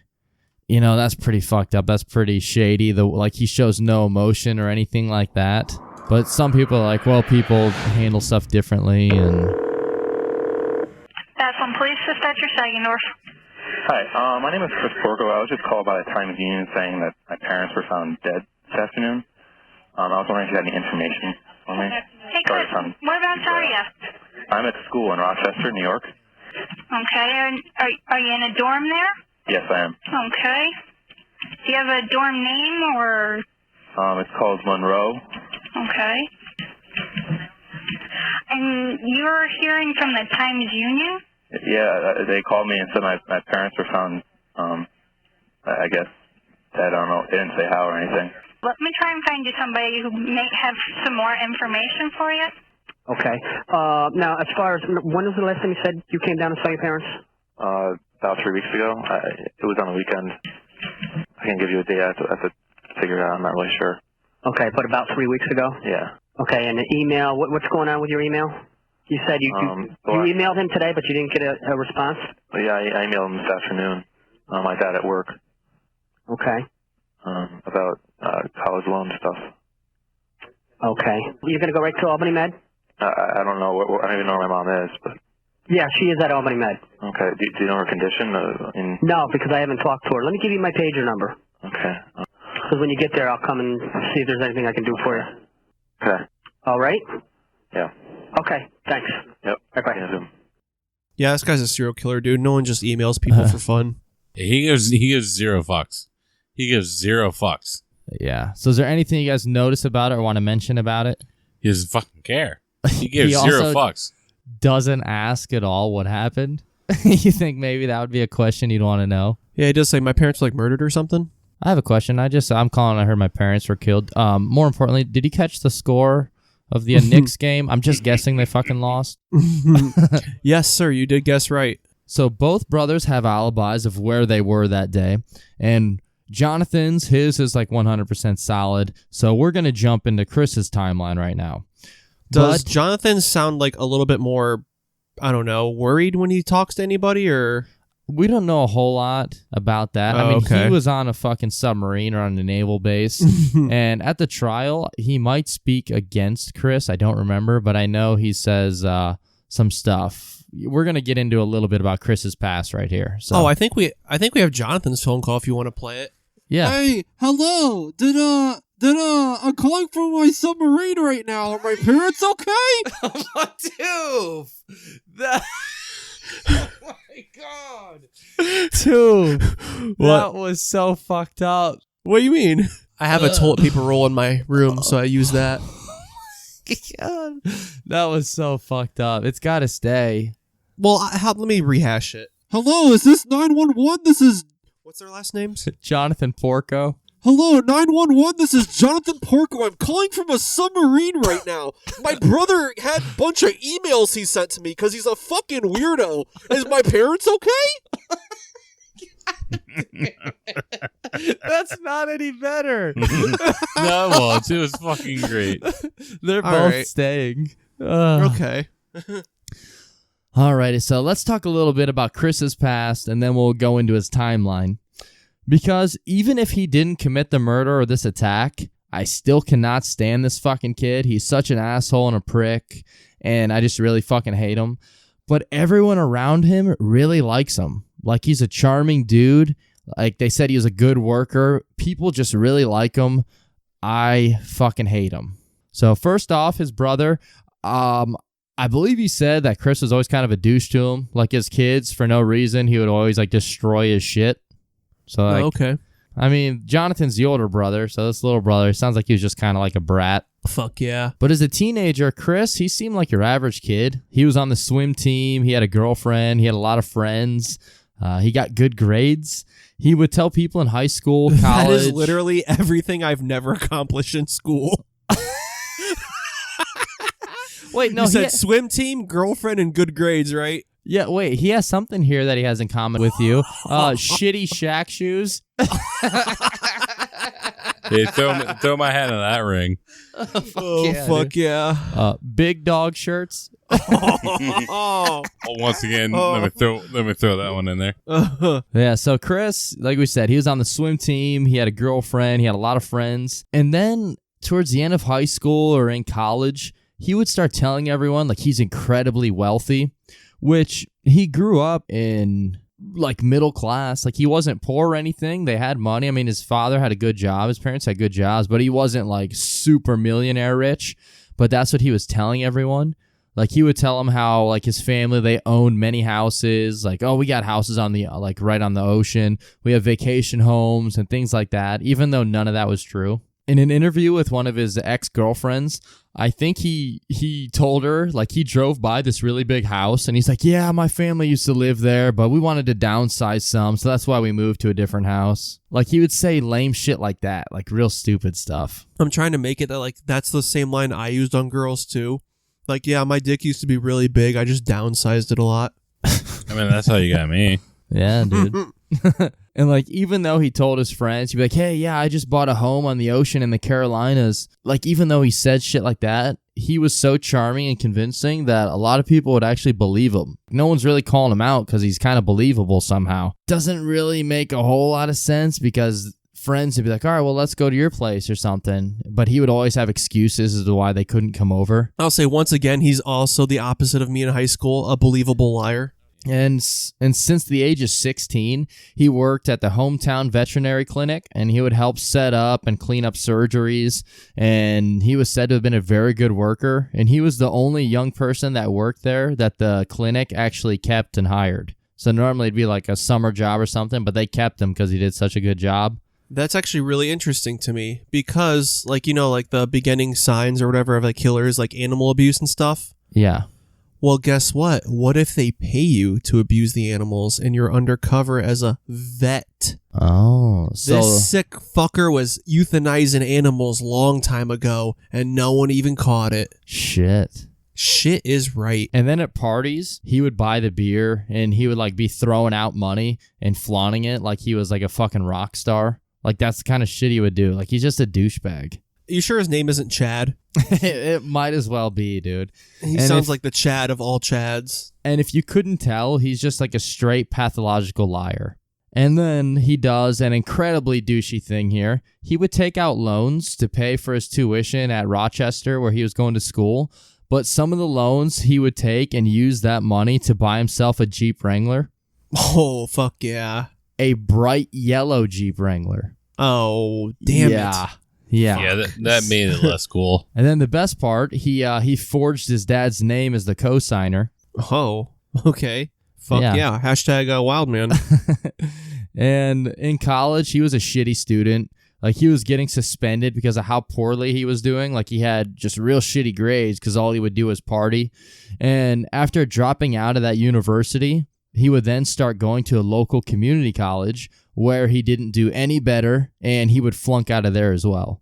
you know, that's pretty fucked up. That's pretty shady. Like, he shows no emotion or anything like that. But some people are like, well, people handle stuff differently. And Police Dispatcher, Sagendorf. Hi, my name is Peter Porco. I was just called by the Times-Union saying that my parents were found dead this afternoon. I was wondering if you had any information on me. Hey, Chris, whereabouts are you? I'm at school in Rochester, New York. Okay, and are you in a dorm there? Yes, I am. Okay. Do you have a dorm name or? It's called Monroe. Okay. And you're hearing from the Times-Union? Yeah, they called me and said my parents were found, I guess, dead. I don't know. They didn't say how or anything. Let me try and find you somebody who may have some more information for you. Okay. Now, as far as, when was the last time you said you came down to saw your parents? About 3 weeks ago. It was on the weekend. I can't give you a date. I have to figure it out. I'm not really sure. Okay, but about 3 weeks ago? Yeah. Okay, and the email, what's going on with your email? You said you emailed him today, but you didn't get a response? Yeah, I emailed him this afternoon. My dad at work. Okay. About college loan stuff. Okay. You're going to go right to Albany Med? I don't know. I don't even know where my mom is, but... Yeah, she is at Albany Med. Okay. Do you know her condition? No, because I haven't talked to her. Let me give you my pager number. Okay. Because when you get there, I'll come and see if there's anything I can do for you. Okay. All right? Yeah. Okay, thanks. Yep. Bye-bye. Yeah, this guy's a serial killer, dude. No one just emails people for fun. He gives zero fucks. He gives zero fucks. Yeah. So is there anything you guys notice about it or want to mention about it? He doesn't fucking care. He gives zero fucks. Doesn't ask at all what happened. You think maybe that would be a question you'd want to know? Yeah, he does say my parents were like murdered or something. I have a question. I'm calling. I heard my parents were killed. More importantly, did you catch the score of the Knicks game? I'm just guessing they fucking lost. Yes, sir. You did guess right. So both brothers have alibis of where they were that day, and Jonathan's, his is like 100% solid. So we're gonna jump into Chris's timeline right now. Does Jonathan sound like a little bit more, I don't know, worried when he talks to anybody, or? We don't know a whole lot about that. I mean, okay. He was on a fucking submarine or on a naval base, and at the trial, he might speak against Chris. I don't remember, but I know he says some stuff. We're gonna get into a little bit about Chris's past right here. So. Oh, I think we have Jonathan's phone call if you want to play it. Yeah. Hey, hello. I'm calling from my submarine right now. Are my parents okay? Dude, oh my god, dude, that was so fucked up. What do you mean? I have a toilet paper roll in my room, so I use that. God, that was so fucked up. It's got to stay. Well, let me rehash it. Hello, is this 911? This is... What's their last names? Jonathan Porco. Hello, 911, this is Jonathan Porco. I'm calling from a submarine right now. My brother had a bunch of emails he sent to me because he's a fucking weirdo. Is my parents okay? That's not any better. No, well, it was fucking great. They're both staying. Okay. Alrighty, so let's talk a little bit about Chris's past, and then we'll go into his timeline. Because even if he didn't commit the murder or this attack, I still cannot stand this fucking kid. He's such an asshole and a prick, and I just really fucking hate him. But everyone around him really likes him. Like, he's a charming dude. Like, they said he was a good worker. People just really like him. I fucking hate him. So, first off, his brother, I believe he said that Chris was always kind of a douche to him. Like, his kids, for no reason, he would always, like, destroy his shit. So, like, okay. I mean, Jonathan's the older brother, so this little brother sounds like he was just kind of like a brat. Fuck yeah. But as a teenager, Chris, he seemed like your average kid. He was on the swim team. He had a girlfriend. He had a lot of friends. He got good grades. He would tell people in high school, college. That is literally everything I've never accomplished in school. Wait, no, you said swim team, girlfriend, and good grades, right? Yeah, wait, he has something here that he has in common with you. Shitty Shaq shoes. Hey, throw my hat in that ring. Fuck yeah. Big dog shirts. Once again, let me throw that one in there. Yeah, so Chris, like we said, he was on the swim team. He had a girlfriend. He had a lot of friends. And then towards the end of high school or in college, he would start telling everyone like he's incredibly wealthy, which he grew up in like middle class. Like, he wasn't poor or anything. They had money. I mean, his father had a good job. His parents had good jobs, but he wasn't like super millionaire rich. But that's what he was telling everyone. Like, he would tell them how like his family, they owned many houses. Like, oh, we got houses on the like right on the ocean. We have vacation homes and things like that, even though none of that was true. In an interview with one of his ex-girlfriends, I think he told her, like, he drove by this really big house, and he's like, yeah, my family used to live there, but we wanted to downsize some, so that's why we moved to a different house. Like, he would say lame shit like that, like real stupid stuff. I'm trying to make it that, like, that's the same line I used on girls, too. Like, yeah, my dick used to be really big, I just downsized it a lot. I mean, that's how you got me. Yeah, dude. And like, even though he told his friends, he'd be like, hey, yeah, I just bought a home on the ocean in the Carolinas. Like, even though he said shit like that, he was so charming and convincing that a lot of people would actually believe him. No one's really calling him out because he's kind of believable somehow. Doesn't really make a whole lot of sense because friends would be like, all right, well, let's go to your place or something. But he would always have excuses as to why they couldn't come over. I'll say once again, he's also the opposite of me in high school, a believable liar. And since the age of 16, he worked at the hometown veterinary clinic, and he would help set up and clean up surgeries. And he was said to have been a very good worker. And he was the only young person that worked there that the clinic actually kept and hired. So normally it'd be like a summer job or something, but they kept him because he did such a good job. That's actually really interesting to me because, like, you know, like the beginning signs or whatever of like killers, like animal abuse and stuff. Yeah. Well, guess what? What if they pay you to abuse the animals and you're undercover as a vet? Oh, so this sick fucker was euthanizing animals long time ago and no one even caught it. Shit is right. And then at parties, he would buy the beer and he would like be throwing out money and flaunting it like he was like a fucking rock star. Like that's the kind of shit he would do. Like he's just a douchebag. You sure his name isn't Chad? It might as well be, dude. He sounds like the Chad of all Chads. And if you couldn't tell, he's just like a straight pathological liar. And then he does an incredibly douchey thing here. He would take out loans to pay for his tuition at Rochester where he was going to school. But some of the loans he would take and use that money to buy himself a Jeep Wrangler. Oh, fuck yeah. A bright yellow Jeep Wrangler. Oh, damn it. Yeah, that made it less cool. And then the best part, he forged his dad's name as the co-signer. Oh, okay. Fuck yeah. Hashtag Wildman. And in college, he was a shitty student. Like, he was getting suspended because of how poorly he was doing. Like, he had just real shitty grades because all he would do was party. And after dropping out of that university, he would then start going to a local community college where he didn't do any better, and he would flunk out of there as well.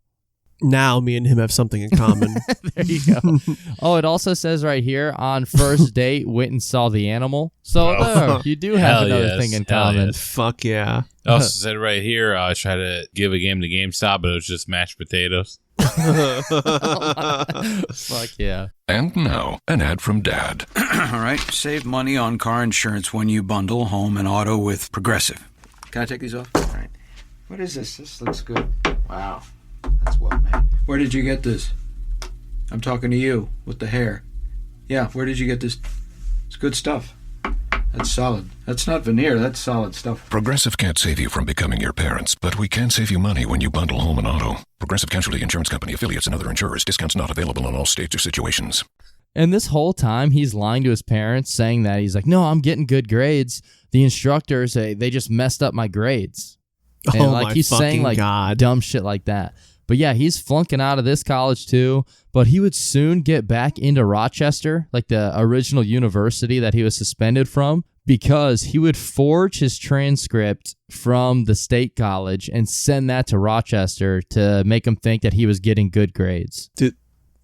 Now me and him have something in common. There you go. Oh, it also says right here, on first date, went and saw the animal. So you do have another thing in common. Yes. Fuck yeah. I also said right here, I tried to give a game to GameStop, but it was just mashed potatoes. Fuck yeah. And now, an ad from Dad. All right, save money on car insurance when you bundle home and auto with Progressive. Can I take these off? All right. What is this? This looks good. Wow. That's well made. Where did you get this? I'm talking to you with the hair. Yeah, where did you get this? It's good stuff. That's solid. That's not veneer. That's solid stuff. Progressive can't save you from becoming your parents, but we can save you money when you bundle home and auto. Progressive Casualty Insurance Company, affiliates, and other insurers. Discounts not available in all states or situations. And this whole time, he's lying to his parents, saying that he's like, no, I'm getting good grades. The instructors, they just messed up my grades. And like he's saying like dumb shit like that. But yeah, he's flunking out of this college too. But he would soon get back into Rochester, like the original university that he was suspended from, because he would forge his transcript from the state college and send that to Rochester to make him think that he was getting good grades. Dude,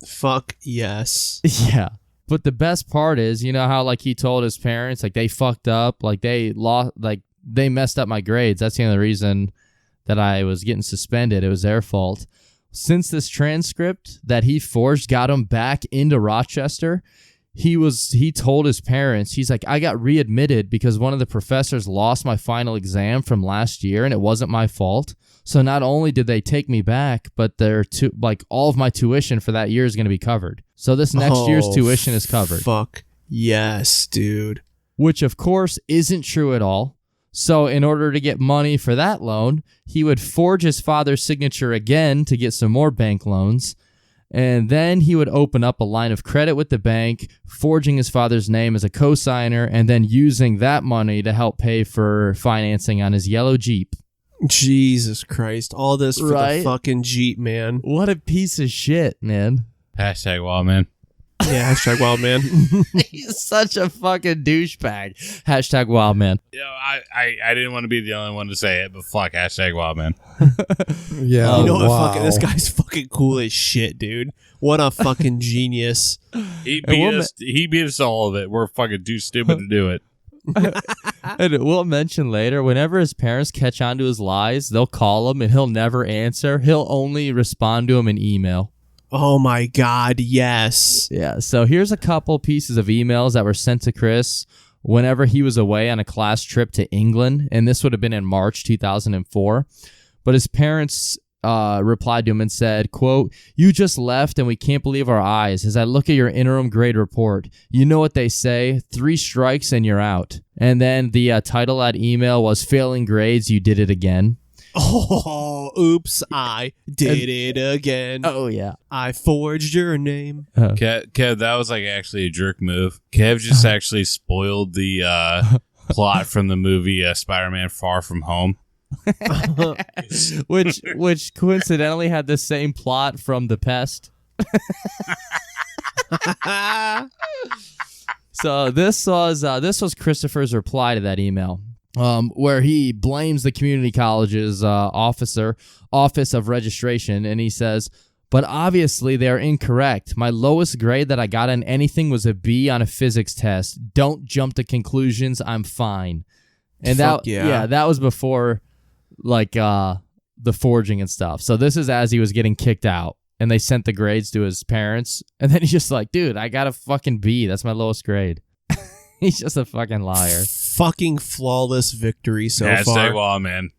fuck yes. Yeah. But the best part is, you know how like he told his parents, like they fucked up, like they lost, like they messed up my grades. That's the only reason that I was getting suspended. It was their fault. Since this transcript that he forged got him back into Rochester, he told his parents, he's like, I got readmitted because one of the professors lost my final exam from last year and it wasn't my fault. So not only did they take me back, but all of my tuition for that year is going to be covered. So this next year's tuition is covered. Fuck yes, dude. Which of course isn't true at all. So in order to get money for that loan, he would forge his father's signature again to get some more bank loans. And then he would open up a line of credit with the bank, forging his father's name as a co-signer, and then using that money to help pay for financing on his yellow Jeep. Jesus Christ. All this for the fucking Jeep, man. What a piece of shit, man. Hashtag Wildman. Yeah, hashtag Wildman. He's such a fucking douchebag. Hashtag Wildman. You know, I didn't want to be the only one to say it, but fuck, hashtag Wildman. Yeah. You know what? Fucking, this guy's fucking cool as shit, dude. What a fucking genius. He beat us to all of it. We're fucking too stupid to do it. And we'll mention later, whenever his parents catch on to his lies, they'll call him and he'll never answer. He'll only respond to him in email. Oh my God, yes. Yeah, so here's a couple pieces of emails that were sent to Chris whenever he was away on a class trip to England, and this would have been in March 2004. But his parents replied to him and said, quote, "You just left and we can't believe our eyes as I look at your interim grade report. You know what they say, 3 strikes and you're out." And then the title of that email was "Failing grades, you did it again." Oh, oops, I did it again. Oh, yeah. I forged your name. Kev, that was like actually a jerk move. Kev just actually spoiled the plot from the movie Spider-Man Far From Home. which coincidentally had the same plot from The Pest. So this was Christopher's reply to that email, where he blames the community college's office of registration, and he says, "But obviously they are incorrect. My lowest grade that I got on anything was a B on a physics test. Don't jump to conclusions. I'm fine." And that was before like the forging and stuff. So this is as he was getting kicked out, and they sent the grades to his parents, and then he's just like, "Dude, I got a fucking B. That's my lowest grade." He's just a fucking liar. Fucking flawless victory so far. Wildman.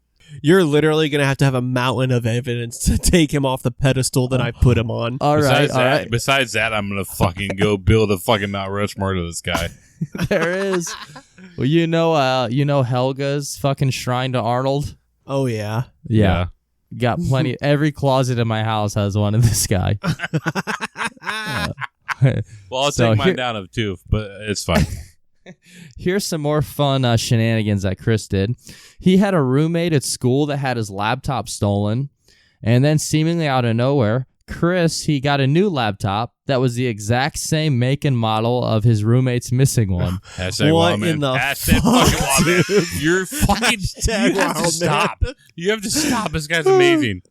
You're literally going to have a mountain of evidence to take him off the pedestal that I put him on. All right. Besides that, I'm going to fucking go build a fucking Mount Rushmore to this guy. There is. Well, you know Helga's fucking shrine to Arnold? Oh, yeah. Yeah. Got plenty. Every closet in my house has one of this guy. Well, I'll take mine down of 2, but it's fine. Here's some more fun shenanigans that Chris did. He had a roommate at school that had his laptop stolen, and then seemingly out of nowhere, Chris, he got a new laptop that was the exact same make and model of his roommate's missing one. What in the fuck, dude? You're fucking... You have to stop. You have to stop. This guy's amazing.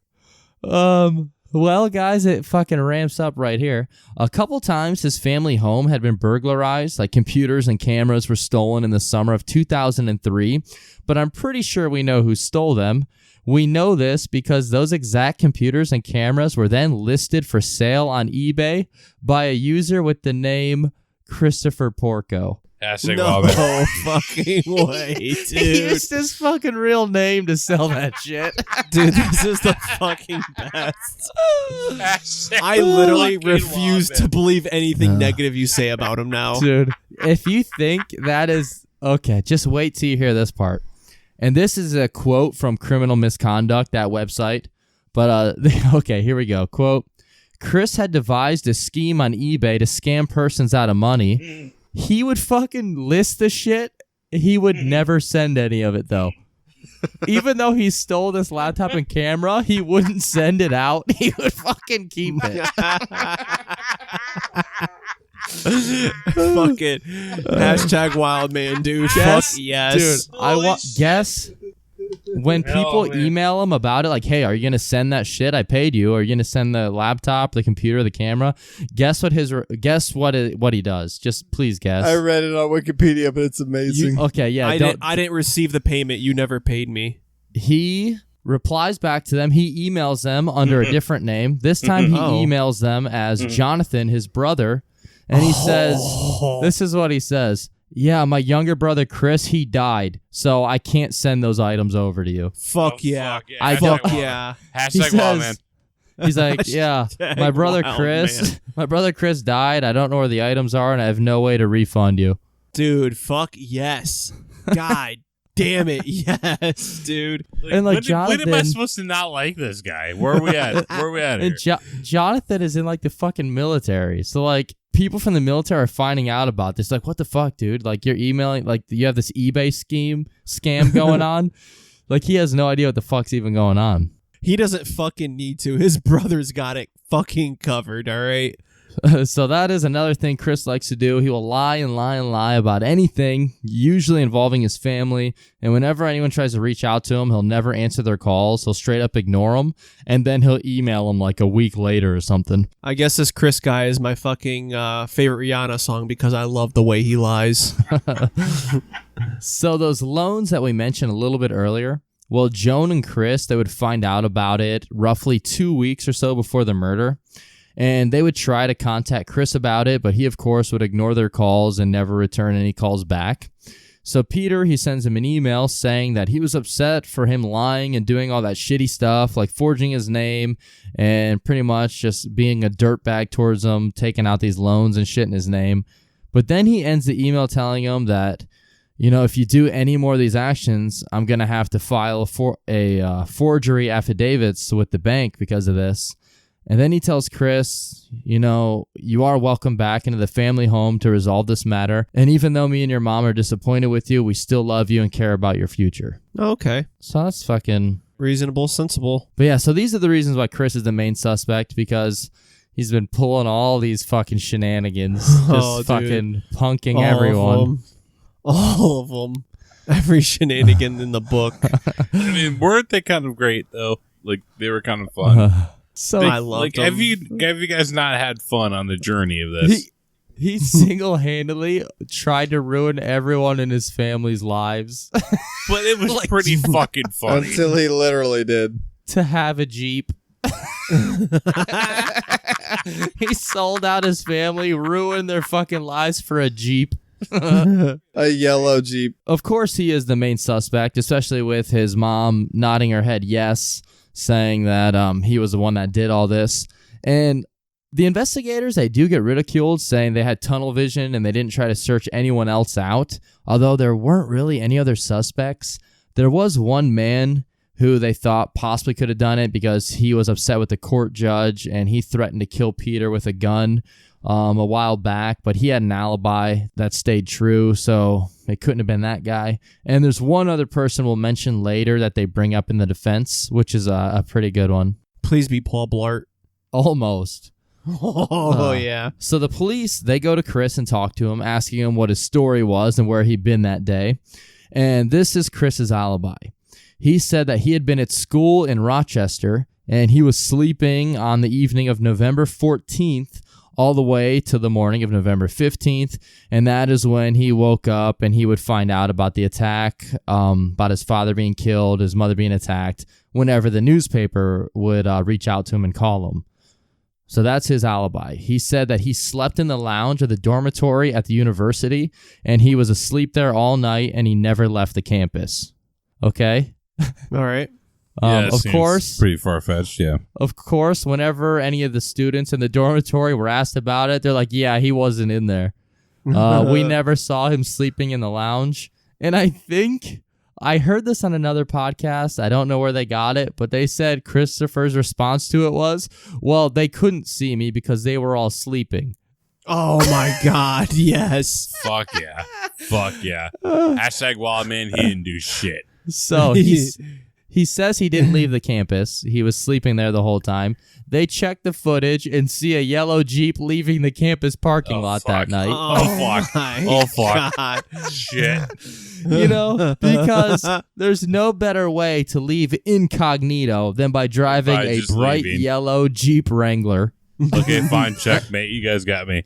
Well, guys, it fucking ramps up right here. A couple times his family home had been burglarized, like computers and cameras were stolen in the summer of 2003, but I'm pretty sure we know who stole them. We know this because those exact computers and cameras were then listed for sale on eBay by a user with the name Christopher Porco. No fucking way, dude. He used his fucking real name to sell that shit. Dude, this is the fucking best. I literally refuse to believe anything negative you say about him now. Dude, if you think that is... Okay, just wait till you hear this part. And this is a quote from Criminal Misconduct, that website. But, okay, here we go. Quote, "Chris had devised a scheme on eBay to scam persons out of money. He would fucking list the shit. He would never send any of it, though. Even though he stole this laptop and camera, he wouldn't send it out. He would fucking keep it." Fuck it. Hashtag Wildman, dude. Guess, fuck yes. Dude, guess when people email him about it, like, "Hey, are you going to send that shit? I paid you. Are you going to send the laptop, the computer, the camera?" Guess what he does. Just please guess. I read it on Wikipedia, but it's amazing. Okay, yeah. I didn't receive the payment. You never paid me. He replies back to them. He emails them under a different name. This time he emails them as Jonathan, his brother. And he says, this is what he says. "Yeah, my younger brother Chris, he died, so I can't send those items over to you." Fuck yeah. Hashtag Wildman. He's like, "Yeah, my brother Chris died. I don't know where the items are, and I have no way to refund you." Dude, fuck yes. God damn it, yes, dude. And like Jonathan, when am I supposed to not like this guy? Where are we at? And Jonathan is in like the fucking military, so like people from the military are finding out about this. Like, what the fuck, dude? Like, you're emailing, like, you have this eBay scam going on. Like, he has no idea what the fuck's even going on. He doesn't fucking need to. His brother's got it fucking covered, all right? So that is another thing Chris likes to do. He will lie and lie and lie about anything, usually involving his family. And whenever anyone tries to reach out to him, he'll never answer their calls. He'll straight up ignore them. And then he'll email them like a week later or something. I guess this Chris guy is my fucking favorite Rihanna song because I love the way he lies. So those loans that we mentioned a little bit earlier, well, Joan and Chris, they would find out about it roughly 2 weeks or so before the murder. And they would try to contact Chris about it, but he, of course, would ignore their calls and never return any calls back. So Peter, he sends him an email saying that he was upset for him lying and doing all that shitty stuff, like forging his name and pretty much just being a dirtbag towards him, taking out these loans and shit in his name. But then he ends the email telling him that, you know, if you do any more of these actions, I'm going to have to file a forgery affidavits with the bank because of this. And then he tells Chris, you know, you are welcome back into the family home to resolve this matter. And even though me and your mom are disappointed with you, we still love you and care about your future. Okay. So that's fucking reasonable, sensible. But yeah, so these are the reasons why Chris is the main suspect, because he's been pulling all these fucking shenanigans. Just fucking punking everyone. All of them. Every shenanigan in the book. I mean, weren't they kind of great, though? Like, they were kind of fun. So I love like, them. have you guys not had fun on the journey of this? He single-handedly tried to ruin everyone in his family's lives. But it was Like, pretty fucking funny. Until he literally did. To have a Jeep. He sold out his family, ruined their fucking lives for a Jeep. A yellow Jeep. Of course he is the main suspect, especially with his mom nodding her head yes, saying that he was the one that did all this. And the investigators, they do get ridiculed, saying they had tunnel vision and they didn't try to search anyone else out. Although there weren't really any other suspects. There was one man who they thought possibly could have done it because he was upset with the court judge and he threatened to kill Peter with a gun a while back, but he had an alibi that stayed true, so it couldn't have been that guy. And there's one other person we'll mention later that they bring up in the defense, which is a pretty good one. Please be Paul Blart. Almost. Oh, yeah. So the police, they go to Chris and talk to him, asking him what his story was and where he'd been that day. And this is Chris's alibi. He said that he had been at school in Rochester and he was sleeping on the evening of November 14th all the way to the morning of November 15th. And that is when he woke up and he would find out about the attack, about his father being killed, his mother being attacked, whenever the newspaper would reach out to him and call him. So that's his alibi. He said that he slept in the lounge of the dormitory at the university and he was asleep there all night and he never left the campus. Okay? All right. Yeah, of course, pretty far-fetched, yeah. Of course, whenever any of the students in the dormitory were asked about it, they're like, yeah, he wasn't in there. We never saw him sleeping in the lounge. And I think I heard this on another podcast. I don't know where they got it, but they said Christopher's response to it was, well, they couldn't see me because they were all sleeping. Oh, my God. Yes. Fuck yeah. Fuck yeah. Hashtag Wildman, he didn't do shit. So he says he didn't leave the campus. He was sleeping there the whole time. They check the footage and see a yellow Jeep leaving the campus parking lot that night. Oh, fuck. God. Shit. You know, because there's no better way to leave incognito than by driving a just bright leaving. yellow Jeep Wrangler. Okay, fine. Checkmate. You guys got me.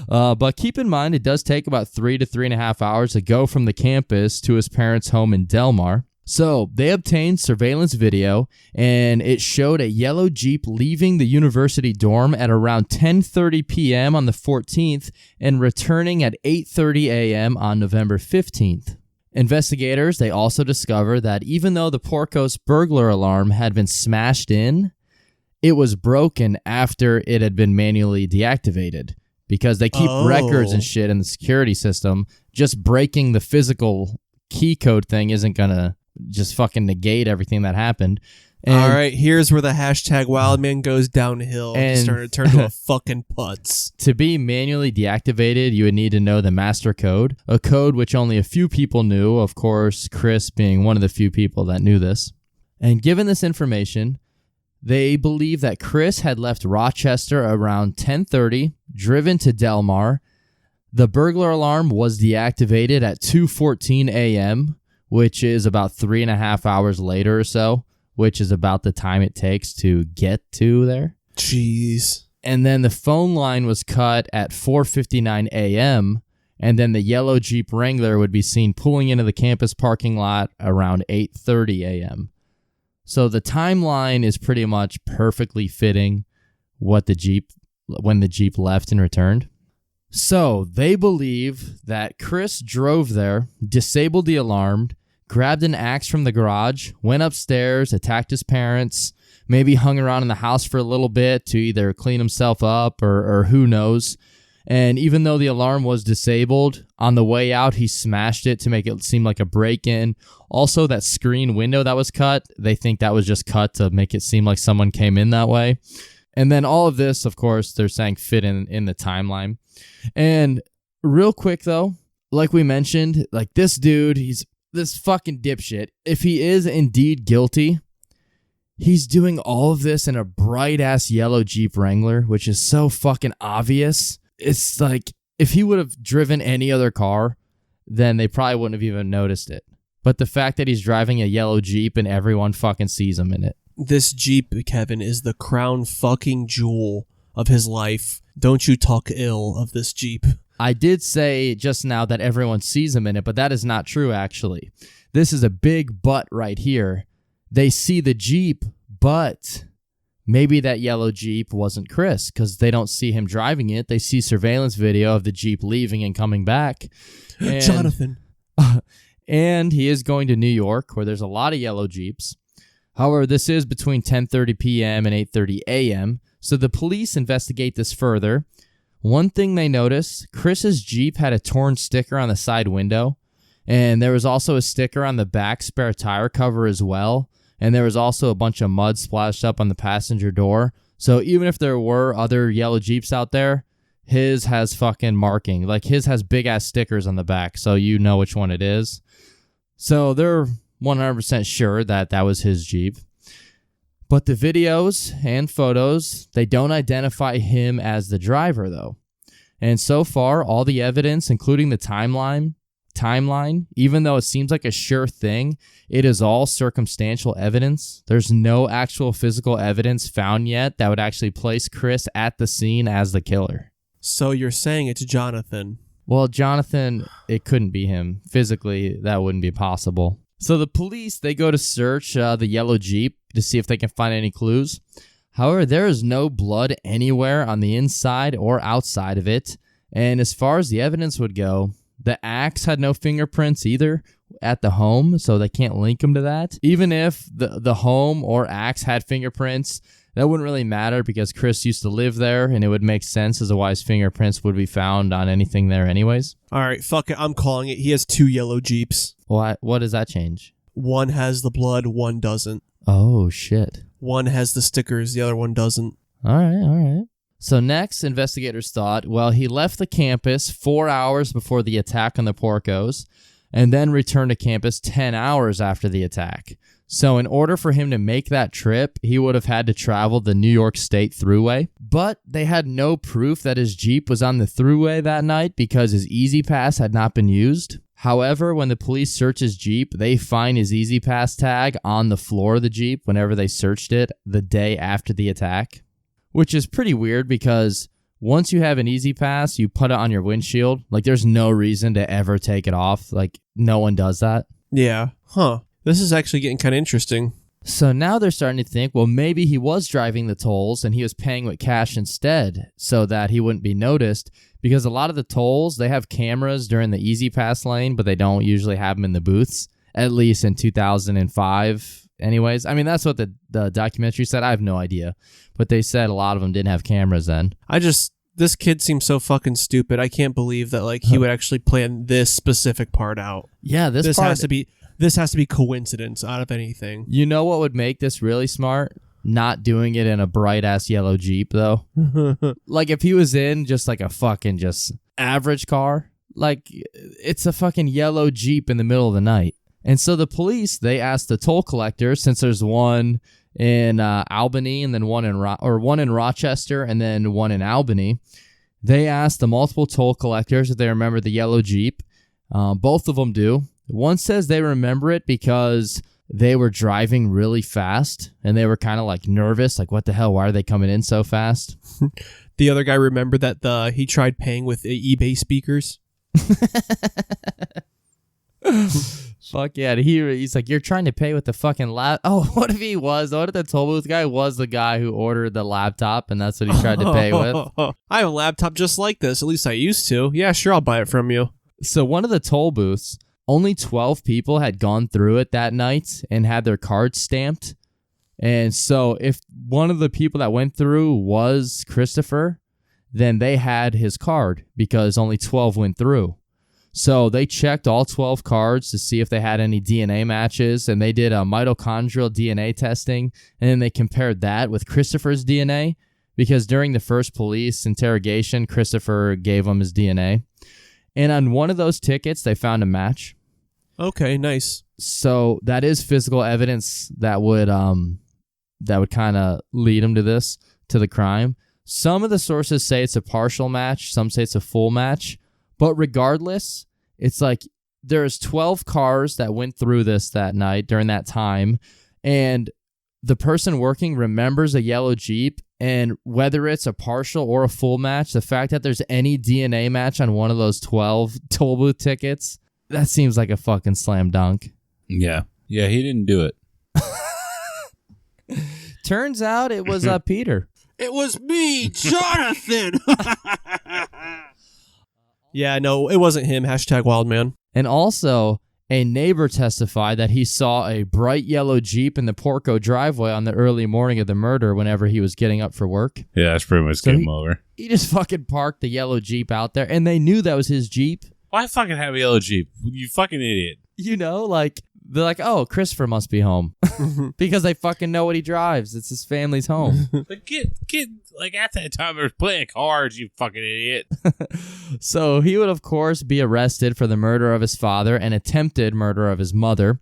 But keep in mind, it does take about 3 to 3.5 hours to go from the campus to his parents' home in Delmar. So they obtained surveillance video, and it showed a yellow Jeep leaving the university dorm at around 10:30 p.m. on the 14th and returning at 8:30 a.m. on November 15th. Investigators, they also discovered that even though the Porco's burglar alarm had been smashed in, it was broken after it had been manually deactivated because they keep records and shit in the security system. Just breaking the physical key code thing isn't going to just fucking negate everything that happened. And all right, here's where the hashtag Wildman goes downhill and starting to turn to a fucking putz. To be manually deactivated, you would need to know the master code, a code which only a few people knew, of course, Chris being one of the few people that knew this. And given this information, they believe that Chris had left Rochester around 10:30, driven to Delmar. The burglar alarm was deactivated at 2:14 a.m., which is about 3.5 hours later or so, which is about the time it takes to get to there. Jeez. And then the phone line was cut at 4:59 a.m., And then the yellow Jeep Wrangler would be seen pulling into the campus parking lot around 8:30 a.m. So the timeline is pretty much perfectly fitting when the Jeep left and returned. So they believe that Chris drove there, disabled the alarm, grabbed an axe from the garage, went upstairs, attacked his parents, maybe hung around in the house for a little bit to either clean himself up or who knows. And even though the alarm was disabled, on the way out, he smashed it to make it seem like a break-in. Also, that screen window that was cut, they think that was just cut to make it seem like someone came in that way. And then all of this, of course, they're saying fit in the timeline. And real quick, though, like we mentioned, like this dude, he's this fucking dipshit. If he is indeed guilty, he's doing all of this in a bright-ass yellow Jeep Wrangler, which is so fucking obvious. It's like, if he would have driven any other car, then they probably wouldn't have even noticed it. But the fact that he's driving a yellow Jeep and everyone fucking sees him in it. This Jeep, Kevin, is the crown fucking jewel of his life. Don't you talk ill of this Jeep. I did say just now that everyone sees him in it, but that is not true, actually. This is a big but right here. They see the Jeep, but maybe that yellow Jeep wasn't Chris because they don't see him driving it. They see surveillance video of the Jeep leaving and coming back. And, Jonathan. And he is going to New York, where there's a lot of yellow Jeeps. However, this is between 10:30 p.m. and 8:30 a.m., so the police investigate this further. One thing they notice, Chris's Jeep had a torn sticker on the side window, and there was also a sticker on the back spare tire cover as well, and there was also a bunch of mud splashed up on the passenger door. So even if there were other yellow Jeeps out there, his has fucking marking. Like, his has big-ass stickers on the back, so you know which one it is. So they're 100% sure that that was his Jeep. But the videos and photos, they don't identify him as the driver, though. And so far, all the evidence, including the timeline, even though it seems like a sure thing, it is all circumstantial evidence. There's no actual physical evidence found yet that would actually place Chris at the scene as the killer. So you're saying it's Jonathan? Well, Jonathan, it couldn't be him. Physically, that wouldn't be possible. So the police, they go to search the yellow Jeep to see if they can find any clues. However, there is no blood anywhere on the inside or outside of it. And as far as the evidence would go, the axe had no fingerprints either at the home, so they can't link him to that. Even if the home or axe had fingerprints, that wouldn't really matter because Chris used to live there, and it would make sense as to why his fingerprints would be found on anything there anyways. All right, fuck it. I'm calling it. He has 2 yellow Jeeps. What does that change? One has the blood, one doesn't. Oh, shit. One has the stickers, the other one doesn't. All right. So next, investigators thought, well, he left the campus 4 hours before the attack on the Porcos and then returned to campus 10 hours after the attack. So in order for him to make that trip, he would have had to travel the New York State Thruway. But they had no proof that his Jeep was on the Thruway that night because his Easy Pass had not been used. However, when the police search his Jeep, they find his Easy Pass tag on the floor of the Jeep whenever they searched it the day after the attack. Which is pretty weird because once you have an Easy Pass, you put it on your windshield. Like, there's no reason to ever take it off. Like, no one does that. Yeah. Huh. This is actually getting kind of interesting. So now they're starting to think, well, maybe he was driving the tolls and he was paying with cash instead so that he wouldn't be noticed. Because a lot of the tolls, they have cameras during the Easy Pass lane, but they don't usually have them in the booths, at least in 2005. Anyways, I mean, that's what the documentary said. I have no idea. But they said a lot of them didn't have cameras then. This kid seems so fucking stupid. I can't believe that, like, he would actually plan this specific part out. Yeah, this part has to be coincidence out of anything. You know what would make this really smart? Not doing it in a bright-ass yellow Jeep, though. Like, if he was in just, like, a fucking just average car, like, it's a fucking yellow Jeep in the middle of the night. And so the police, they asked the toll collector, since there's one in Albany and then one in Rochester and then one in Albany, they asked the multiple toll collectors if they remember the yellow Jeep. Both of them do. One says they remember it because they were driving really fast and they were kind of like nervous, like, what the hell, why are they coming in so fast? The other guy remembered that he tried paying with eBay speakers. Fuck yeah. He's like, you're trying to pay with the fucking Oh, what if he was? What if the toll booth guy was the guy who ordered the laptop and that's what he tried to pay with? I have a laptop just like this. At least I used to. Yeah, sure, I'll buy it from you. So one of the toll booths, only 12 people had gone through it that night and had their cards stamped. And so if one of the people that went through was Christopher, then they had his card because only 12 went through. So they checked all 12 cards to see if they had any DNA matches, and they did a mitochondrial DNA testing, and then they compared that with Christopher's DNA because during the first police interrogation, Christopher gave them his DNA. And on one of those tickets, they found a match. Okay, nice. So that is physical evidence that would kind of lead him to the crime. Some of the sources say it's a partial match. Some say it's a full match. But regardless, it's like there's 12 cars that went through this that night during that time. And the person working remembers a yellow Jeep. And whether it's a partial or a full match, the fact that there's any DNA match on one of those 12 toll booth tickets, that seems like a fucking slam dunk. Yeah. Yeah, he didn't do it. Turns out it was Peter. It was me, Jonathan. Yeah, no, it wasn't him. #Wildman. And also, a neighbor testified that he saw a bright yellow Jeep in the Porco driveway on the early morning of the murder whenever he was getting up for work. Yeah, that's pretty much game over. He just fucking parked the yellow Jeep out there, and they knew that was his Jeep. Why fucking have a yellow Jeep? You fucking idiot. You know, like, they're like, oh, Christopher must be home. Because they fucking know what he drives. It's his family's home. But get, like, at that time, they were playing cards, you fucking idiot. So he would, of course, be arrested for the murder of his father and attempted murder of his mother.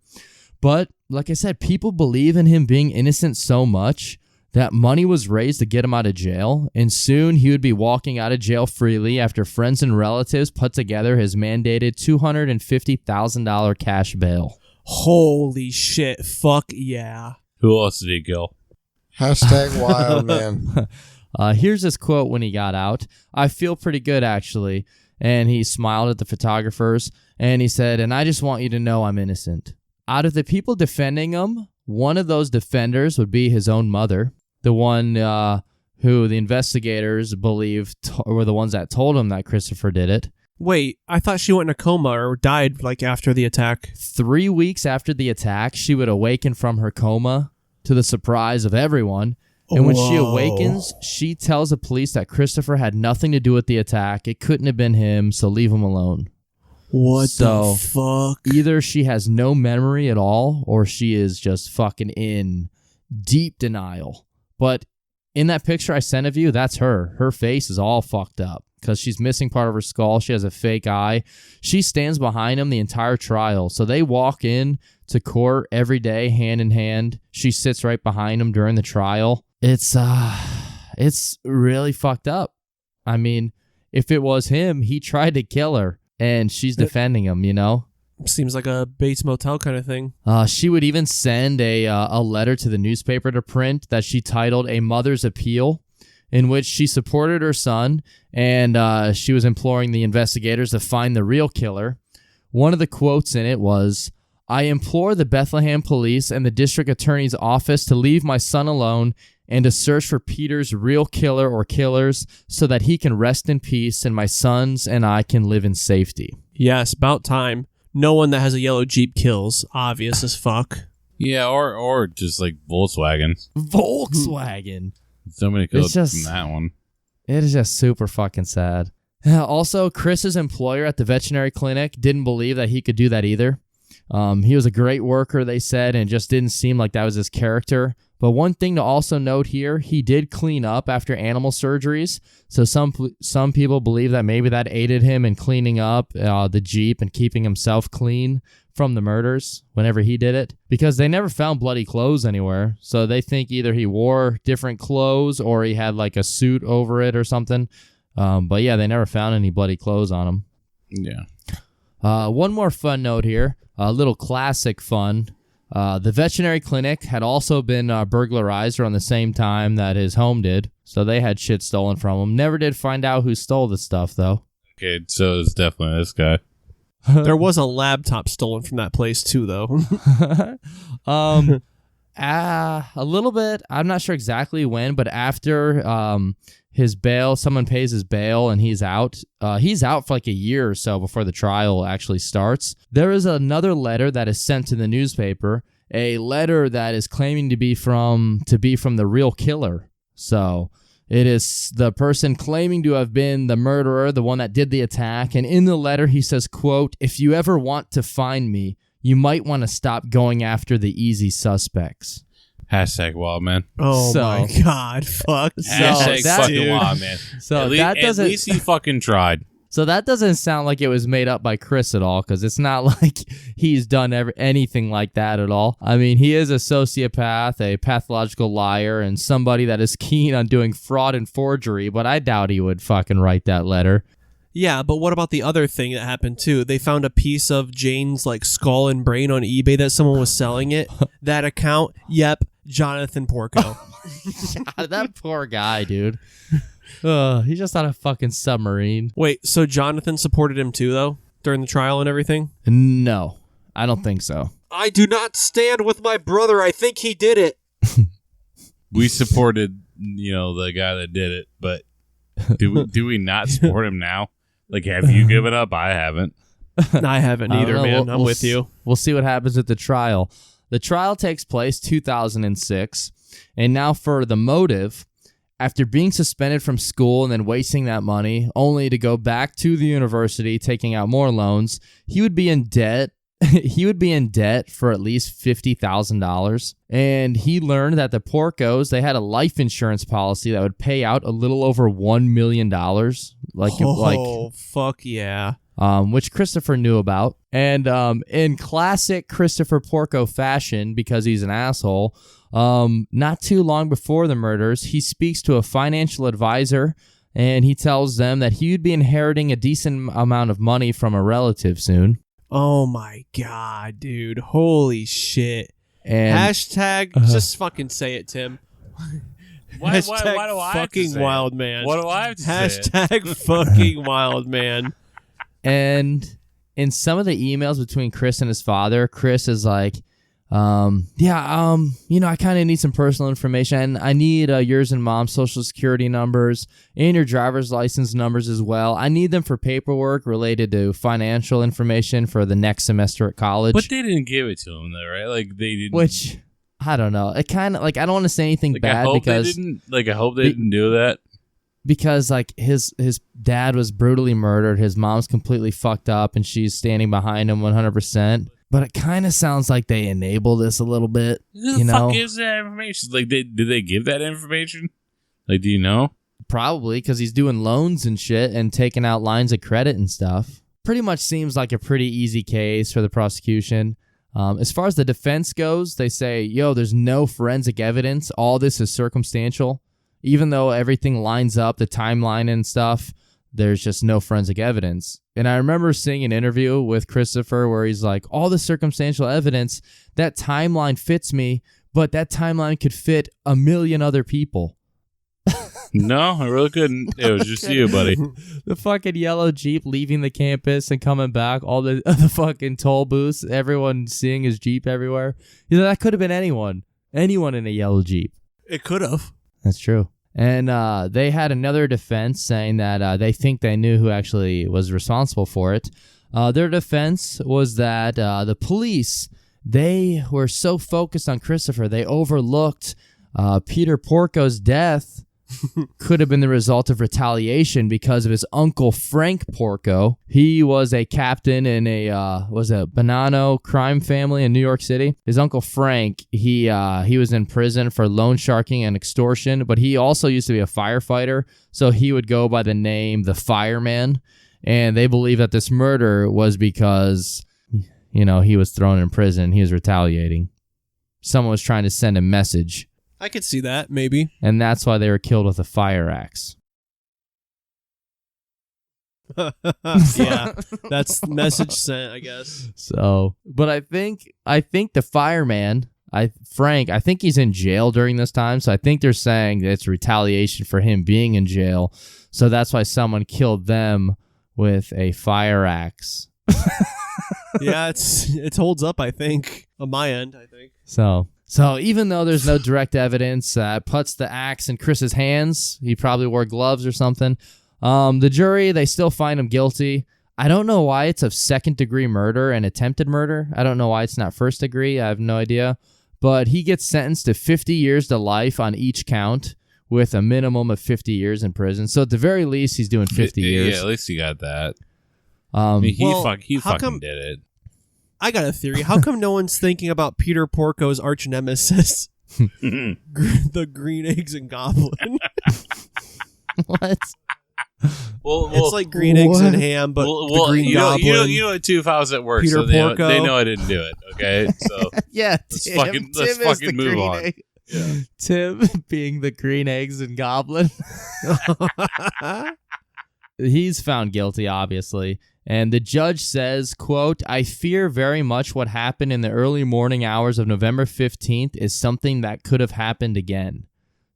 But, like I said, people believe in him being innocent so much that money was raised to get him out of jail, and soon he would be walking out of jail freely after friends and relatives put together his mandated $250,000 cash bail. Holy shit. Fuck yeah. Who else did he kill? #Wildman. Here's his quote when he got out. I feel pretty good, actually. And he smiled at the photographers, and he said, and I just want you to know I'm innocent. Out of the people defending him, one of those defenders would be his own mother, the one who the investigators believed were the ones that told him that Christopher did it. Wait, I thought she went in a coma or died like after the attack. 3 weeks after the attack, she would awaken from her coma to the surprise of everyone. And when she awakens, she tells the police that Christopher had nothing to do with the attack. It couldn't have been him, so leave him alone. What the fuck? Either she has no memory at all, or she is just fucking in deep denial. But in that picture I sent of you, that's her. Her face is all fucked up because she's missing part of her skull. She has a fake eye. She stands behind him the entire trial. So they walk in to court every day, hand in hand. She sits right behind him during the trial. It's really fucked up. I mean, if it was him, he tried to kill her, and she's defending him, you know? Seems like a Bates Motel kind of thing. She would even send a letter to the newspaper to print that she titled A Mother's Appeal, in which she supported her son, and she was imploring the investigators to find the real killer. One of the quotes in it was, I implore the Bethlehem police and the district attorney's office to leave my son alone and to search for Peter's real killer or killers so that he can rest in peace and my sons and I can live in safety. Yes, about time. No one that has a yellow Jeep kills. Obvious as fuck. Yeah, or just like Volkswagen. Volkswagen. Somebody killed from that one. It is just super fucking sad. Also, Chris's employer at the veterinary clinic didn't believe that he could do that either. He was a great worker, they said, and it just didn't seem like that was his character. But one thing to also note here, he did clean up after animal surgeries. So some people believe that maybe that aided him in cleaning up the Jeep and keeping himself clean from the murders whenever he did it. Because they never found bloody clothes anywhere. So they think either he wore different clothes or he had like a suit over it or something. But yeah, they never found any bloody clothes on him. Yeah. One more fun note here. A little classic fun. The veterinary clinic had also been burglarized around the same time that his home did, so they had shit stolen from him. Never did find out who stole the stuff, though. Okay, so it's definitely this guy. There was a laptop stolen from that place too, though. A little bit. I'm not sure exactly when, but after his bail, someone pays his bail and he's out. He's out for like a year or so before the trial actually starts. There is another letter that is sent to the newspaper, a letter that is claiming to be from the real killer. So it is the person claiming to have been the murderer, the one that did the attack. And in the letter, he says, quote, "If you ever want to find me, you might want to stop going after the easy suspects." Hashtag Wildman. Oh my God, fuck. Hashtag fucking Wildman. So at least he fucking tried. So that doesn't sound like it was made up by Chris at all, because it's not like he's done anything like that at all. I mean, he is a sociopath, a pathological liar, and somebody that is keen on doing fraud and forgery, but I doubt he would fucking write that letter. Yeah, but what about the other thing that happened too? They found a piece of Jane's like skull and brain on eBay that someone was selling it. That account, yep, Jonathan Porco. That poor guy, dude. He's just on a fucking submarine. Wait, so Jonathan supported him too, though, during the trial and everything? No, I don't think so. I do not stand with my brother. I think he did it. We supported, the guy that did it, but do we not support him now? Like, have you given up? I haven't. I haven't either, man. I'm with you. We'll see what happens at the trial. The trial takes place 2006, and now for the motive. After being suspended from school and then wasting that money, only to go back to the university, taking out more loans, he would be in debt. He would be in debt for at least $50,000. And he learned that the Porcos, they had a life insurance policy that would pay out a little over $1 million. Fuck yeah. Which Christopher knew about. And in classic Christopher Porco fashion, because he's an asshole, not too long before the murders, he speaks to a financial advisor, and he tells them that he would be inheriting a decent amount of money from a relative soon. Oh my God, dude. Holy shit. And hashtag, just fucking say it, Tim. Why do I fucking have wild man. What do I have to say? Hashtag fucking wild man. And in some of the emails between Chris and his father, Chris is like, I kind of need some personal information. I need yours and mom's social security numbers and your driver's license numbers as well. I need them for paperwork related to financial information for the next semester at college. But they didn't give it to him, though, right? Like, they didn't. Which, I don't know. It kind of, like, I don't want to say anything bad because... I hope they didn't do that. Because, like, his dad was brutally murdered. His mom's completely fucked up, and she's standing behind him 100%. But it kind of sounds like they enable this a little bit. Who the fuck gives that information? Like, did they give that information? Like, do you know? Probably, because he's doing loans and shit and taking out lines of credit and stuff. Pretty much seems like a pretty easy case for the prosecution. As far as the defense goes, they say, there's no forensic evidence. All this is circumstantial. Even though everything lines up, the timeline and stuff, there's just no forensic evidence. And I remember seeing an interview with Christopher where he's like, all the circumstantial evidence, that timeline fits me, but that timeline could fit a million other people. No, I really couldn't. It was just you, buddy. The fucking yellow Jeep leaving the campus and coming back, all the fucking toll booths, everyone seeing his Jeep everywhere. That could have been anyone in a yellow Jeep. It could have. That's true. And they had another defense saying that they think they knew who actually was responsible for it. Their defense was that the police, they were so focused on Christopher, they overlooked Peter Porco's death could have been the result of retaliation because of his uncle Frank Porco. He was a captain in a Bonanno crime family in New York City. His uncle Frank, he was in prison for loan sharking and extortion, but he also used to be a firefighter, so he would go by the name the Fireman. And they believe that this murder was because, he was thrown in prison. He was retaliating. Someone was trying to send a message. I could see that, maybe. And that's why they were killed with a fire axe. Yeah, that's message sent, I guess. So, but I think the fireman, Frank, I think he's in jail during this time. So I think they're saying that it's retaliation for him being in jail. So that's why someone killed them with a fire axe. Yeah, it holds up, I think, on my end, I think. So even though there's no direct evidence, puts the axe in Chris's hands. He probably wore gloves or something. The jury, they still find him guilty. I don't know why it's of second-degree murder and attempted murder. I don't know why it's not first degree. I have no idea. But he gets sentenced to 50 years to life on each count with a minimum of 50 years in prison. So at the very least, he's doing 50 years. Yeah, at least he got that. He fucking did it. I got a theory. How come no one's thinking about Peter Porco's arch nemesis, the green eggs and goblin? What? Well, it's like green eggs and ham, but the green goblin. You know it too if I was at work, Peter so Porco. they know I didn't do it. Okay, so Yeah, let's Tim fucking move on. Yeah. Tim being the green eggs and goblin. He's found guilty, obviously. And the judge says, quote, "I fear very much what happened in the early morning hours of November 15th is something that could have happened again."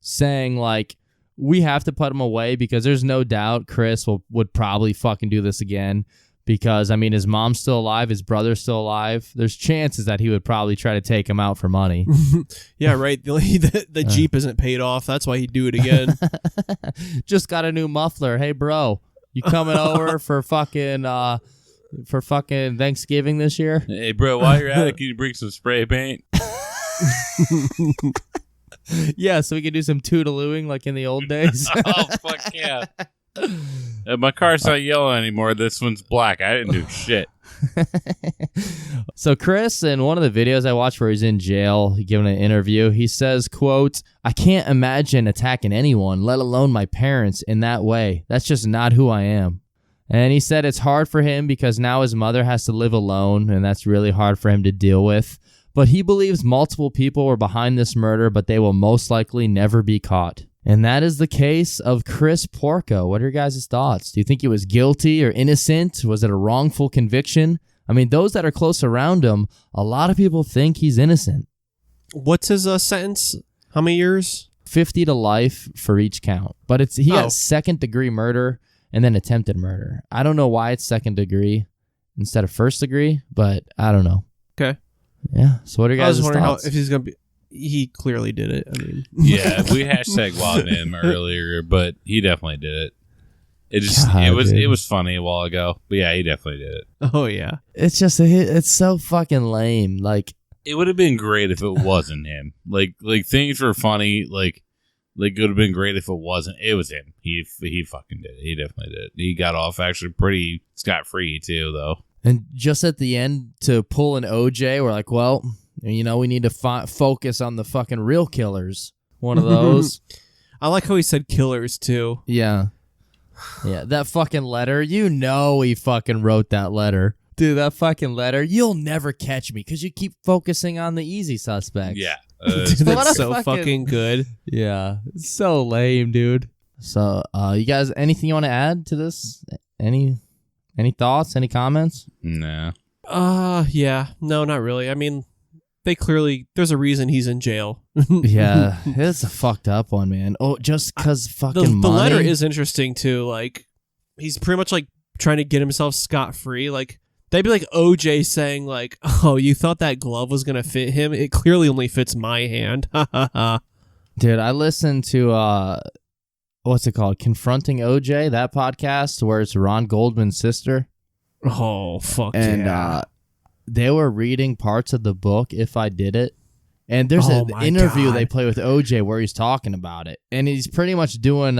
Saying, like, we have to put him away because there's no doubt Chris would probably fucking do this again. Because, I mean, his mom's still alive, his brother's still alive. There's chances that he would probably try to take him out for money. Yeah, right. The Jeep isn't paid off. That's why he'd do it again. Just got a new muffler. Hey, bro, you coming over for fucking Thanksgiving this year? Hey, bro, while you're at it, can you bring some spray paint? Yeah, so we can do some toodalooing like in the old days. Oh, fuck yeah. My car's not yellow anymore. This one's black. I didn't do shit. So Chris, in one of the videos I watched where he's in jail, giving an interview, he says, quote, "I can't imagine attacking anyone, let alone my parents, in that way. That's just not who I am." And he said it's hard for him because now his mother has to live alone, and that's really hard for him to deal with. But he believes multiple people were behind this murder, but they will most likely never be caught. And that is the case of Chris Porco. What are your guys' thoughts? Do you think he was guilty or innocent? Was it a wrongful conviction? I mean, those that are close around him, a lot of people think he's innocent. What's his sentence? How many years? 50 to life for each count. But he got second-degree murder and then attempted murder. I don't know why it's second degree instead of first degree, but I don't know. Okay. Yeah. So what are your guys' thoughts? If he's going to be... He clearly did it. I mean, yeah, we hashtag Wildman earlier, but he definitely did it. It was funny a while ago, but yeah, he definitely did it. Oh yeah, it's just it's so fucking lame. Like, it would have been great if it wasn't him. Like things were funny. Like it would have been great if it wasn't. It was him. He fucking did it. He definitely did it. He got off actually pretty scot-free too, though. And just at the end to pull an OJ, we're like, well, you know, we need to focus on the fucking real killers. One of those. I like how he said killers, too. Yeah. Yeah, that fucking letter. You know he fucking wrote that letter. Dude, that fucking letter. You'll never catch me because you keep focusing on the easy suspects. Yeah. Dude, that's so fucking good. Yeah. It's so lame, dude. So, you guys, anything you want to add to this? Any thoughts? Any comments? No. Yeah. No, not really. I mean... there's a reason he's in jail. Yeah, it's a fucked up one, man. Oh, just because fucking the money? letter is interesting, too. Like, he's pretty much, like, trying to get himself scot-free. Like, they'd be like OJ saying, like, oh, you thought that glove was going to fit him? It clearly only fits my hand. Dude, I listened to, what's it called? Confronting OJ, that podcast, where it's Ron Goldman's sister. Oh, fuck and, yeah. They were reading parts of the book, If I Did It. And there's an interview they play with OJ where he's talking about it. And he's pretty much doing,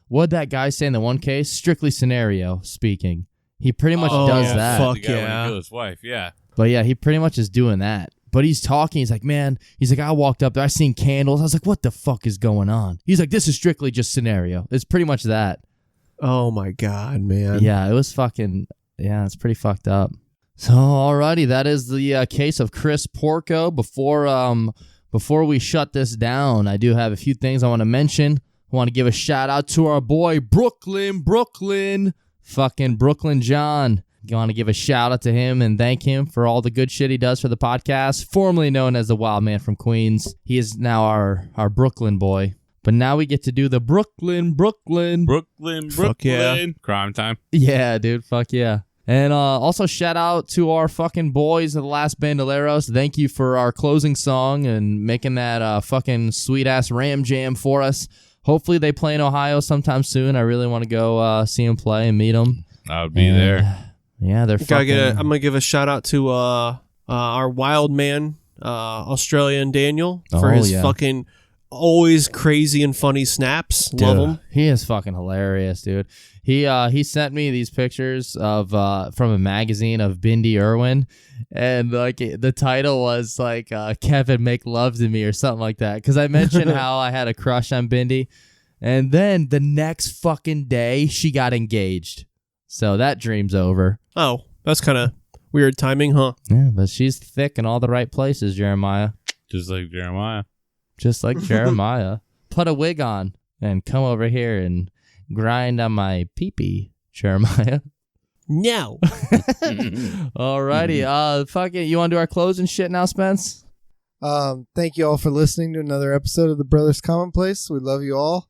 what'd that guy say in the one case? Strictly scenario speaking. He pretty much does that. Fuck the guy yeah. when he killed his wife, yeah. But yeah, he pretty much is doing that. But he's talking. He's like, man, I walked up there. I seen candles. I was like, what the fuck is going on? He's like, this is strictly just scenario. It's pretty much that. Oh my God, man. Yeah, it was fucking, it's pretty fucked up. So, alrighty, that is the case of Chris Porco. Before we shut this down, I do have a few things I want to mention. I want to give a shout out to our boy Brooklyn, fucking Brooklyn John. I want to give a shout out to him and thank him for all the good shit he does for the podcast, formerly known as the Wildman from Queens. He is now our Brooklyn boy. But now we get to do the Brooklyn. Fuck yeah. Crime time. Yeah, dude. Fuck yeah. And also shout out to our fucking boys of the Last Bandoleros. Thank you for our closing song and making that fucking sweet-ass Ram Jam for us. Hopefully they play in Ohio sometime soon. I really want to go see them play and meet them. I would be there. Yeah, they're fucking... I'm going to give a shout out to our Wildman, Australian Daniel, for his fucking... always crazy and funny snaps. Dude, love him. He is fucking hilarious, dude. He sent me these pictures of from a magazine of Bindi Irwin, and like the title was like Kevin make love to me or something like that, because I mentioned how I had a crush on Bindi, and then the next fucking day she got engaged, so that dream's over. Oh, that's kind of weird timing, huh? Yeah, but she's thick in all the right places, Jeremiah. Just like Jeremiah. Just like Jeremiah. Put a wig on and come over here and grind on my pee-pee, Jeremiah. No. Alrighty. Fuck it. You want to do our closing shit now, Spence? Thank you all for listening to another episode of the Brothers Commonplace. We love you all.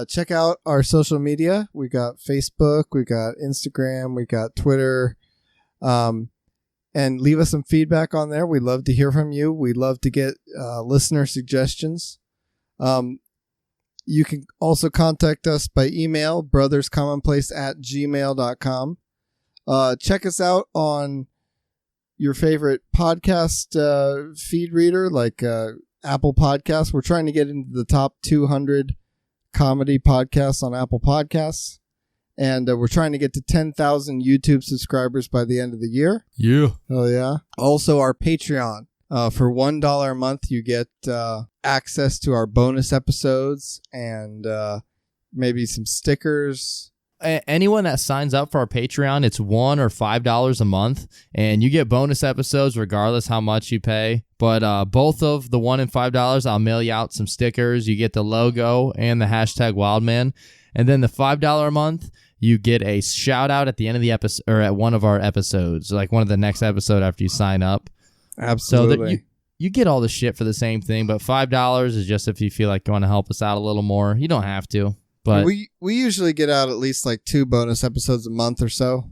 Check out our social media. We got Facebook, we got Instagram, we got Twitter. And leave us some feedback on there. We'd love to hear from you. We'd love to get listener suggestions. You can also contact us by email, brotherscommonplace@gmail.com. Check us out on your favorite podcast feed reader, like Apple Podcasts. We're trying to get into the top 200 comedy podcasts on Apple Podcasts. And we're trying to get to 10,000 YouTube subscribers by the end of the year. Yeah. Oh, yeah. Also, our Patreon. For $1 a month, you get access to our bonus episodes and maybe some stickers. Anyone that signs up for our Patreon, it's $1 or $5 a month, and you get bonus episodes regardless how much you pay. But both of the $1 and $5, I'll mail you out some stickers. You get the logo and the hashtag Wildman. And then the $5 a month, you get a shout out at the end of the episode, or at one of our episodes, like one of the next episode after you sign up. Absolutely. So that you get all the shit for the same thing, but $5 is just if you feel like you want to help us out a little more. You don't have to, but we usually get out at least like 2 bonus episodes a month or so.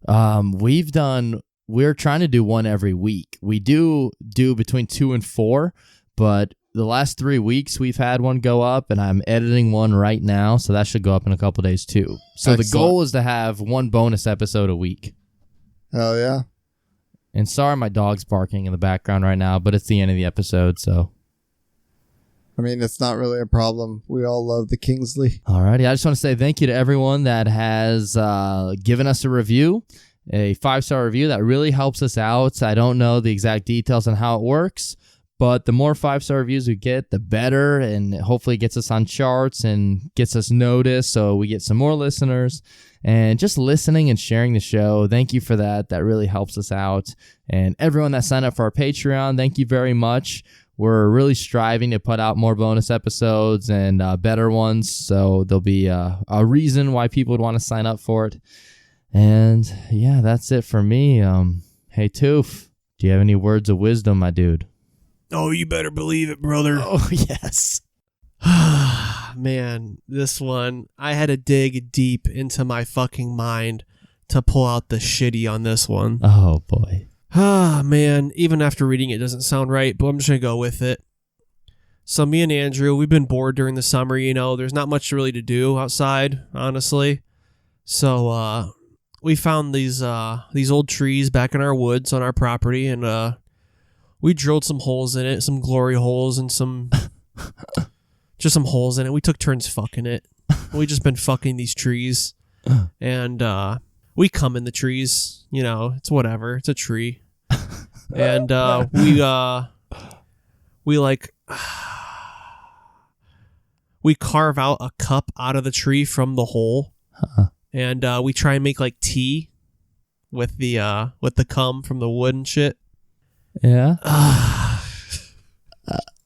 We're trying to do one every week. We do between 2 and 4, but the last 3 weeks we've had one go up, and I'm editing one right now, so that should go up in a couple days too. So Excellent. The goal is to have one bonus episode a week. Hell yeah. And sorry my dog's barking in the background right now, but it's the end of the episode, so. I mean, it's not really a problem. We all love the Kingsley. Alrighty, I just want to say thank you to everyone that has given us a review, a 5-star review. That really helps us out. I don't know the exact details on how it works, but the more 5-star reviews we get, the better, and hopefully gets us on charts and gets us noticed so we get some more listeners. And just listening and sharing the show, thank you for that. That really helps us out. And everyone that signed up for our Patreon, thank you very much. We're really striving to put out more bonus episodes and better ones, so there'll be a reason why people would want to sign up for it. And yeah, that's it for me. Hey, Toof, do you have any words of wisdom, my dude? Oh, you better believe it, brother. Oh, yes. Man, this one, I had to dig deep into my fucking mind to pull out the shitty on this one. Oh, boy. Man, even after reading it, doesn't sound right, but I'm just going to go with it. So me and Andrew, we've been bored during the summer, there's not much really to do outside, honestly. So we found these old trees back in our woods on our property, and we drilled some holes in it, some glory holes, and some just some holes in it. We took turns fucking it. We just been fucking these trees, and we come in the trees. It's whatever. It's a tree, and we carve out a cup out of the tree from the hole, and we try and make like tea with the cum from the wood and shit. Yeah.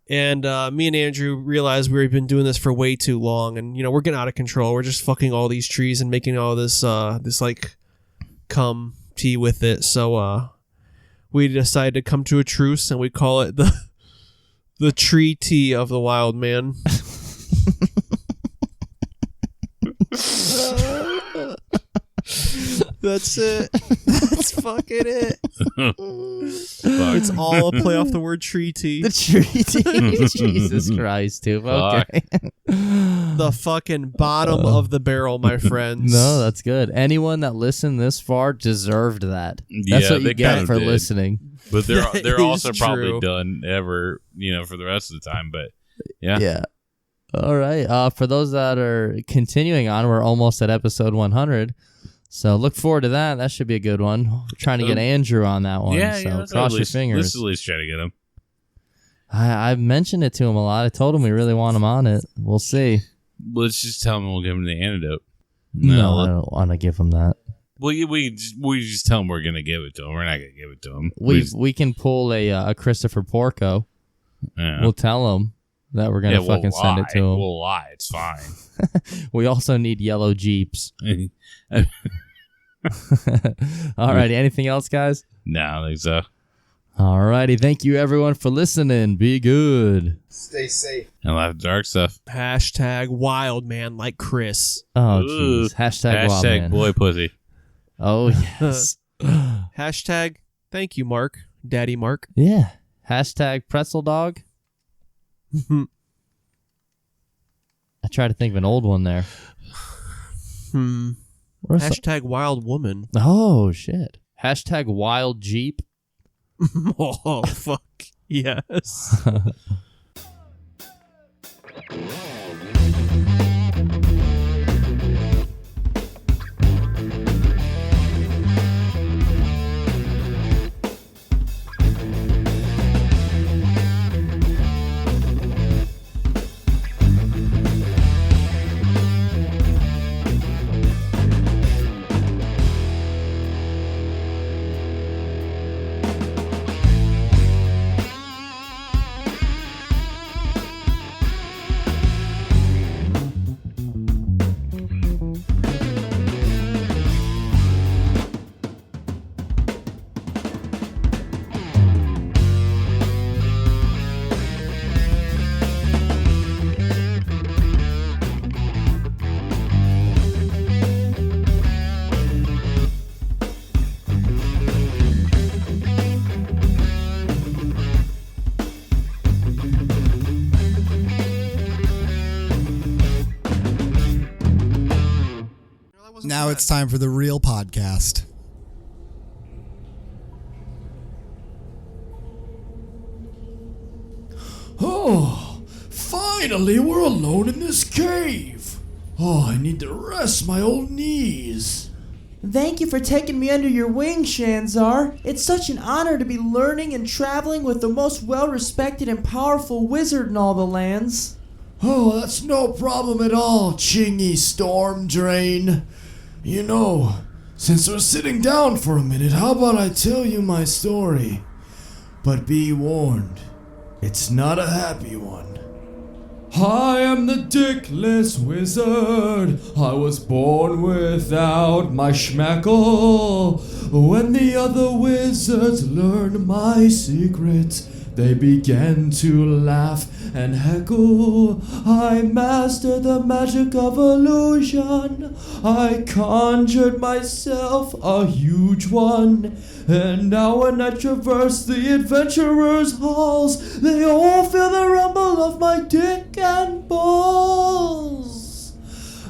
And me and Andrew realized we've been doing this for way too long, and we're getting out of control. We're just fucking all these trees and making all this like cum tea with it. So we decided to come to a truce, and we call it the tree tea of the Wildman. That's it. That's fucking it. It's all a play off the word treaty. The treaty. Jesus Christ, too. Okay. The fucking bottom of the barrel, my friends. No, that's good. Anyone that listened this far deserved that. That's what you get for listening. But they're also true. probably done ever, for the rest of the time. But yeah. Yeah. All right. For those that are continuing on, we're almost at episode 100. So look forward to that. That should be a good one. We're trying to get Andrew on that one. So cross your fingers. Let's at least try to get him. I've mentioned it to him a lot. I told him we really want him on it. We'll see. Let's just tell him we'll give him the antidote. No, I don't want to give him that. Well, we just tell him we're going to give it to him. We're not going to give it to him. We can pull a Christopher Porco. Yeah. We'll tell him that we're going to fucking send it to him. We'll lie. It's fine. We also need yellow Jeeps. All righty. Anything else, guys? No, I think so. All righty. Thank you, everyone, for listening. Be good. Stay safe. And laugh dark stuff. Hashtag wild man like Chris. Oh, jeez. Hashtag wild man. Boy pussy. Oh, yes. Hashtag thank you, Mark. Daddy Mark. Yeah. Hashtag pretzel dog. I tried to think of an old one there. Hashtag wild woman. Oh, shit. Hashtag wild Jeep. Oh, fuck. Yes. Now it's time for the real podcast. Oh, finally we're alone in this cave. Oh, I need to rest my old knees. Thank you for taking me under your wing, Shanzar. It's such an honor to be learning and traveling with the most well-respected and powerful wizard in all the lands. Oh, that's no problem at all, Chingy Storm Drain. You know, since we're sitting down for a minute, how about I tell you my story? But be warned, it's not a happy one. I am the dickless wizard. I was born without my schmackle. When the other wizards learned my secret, they began to laugh and heckle. I mastered the magic of illusion. I conjured myself a huge one. And now when I traverse the adventurers' halls, they all feel the rumble of my dick and balls.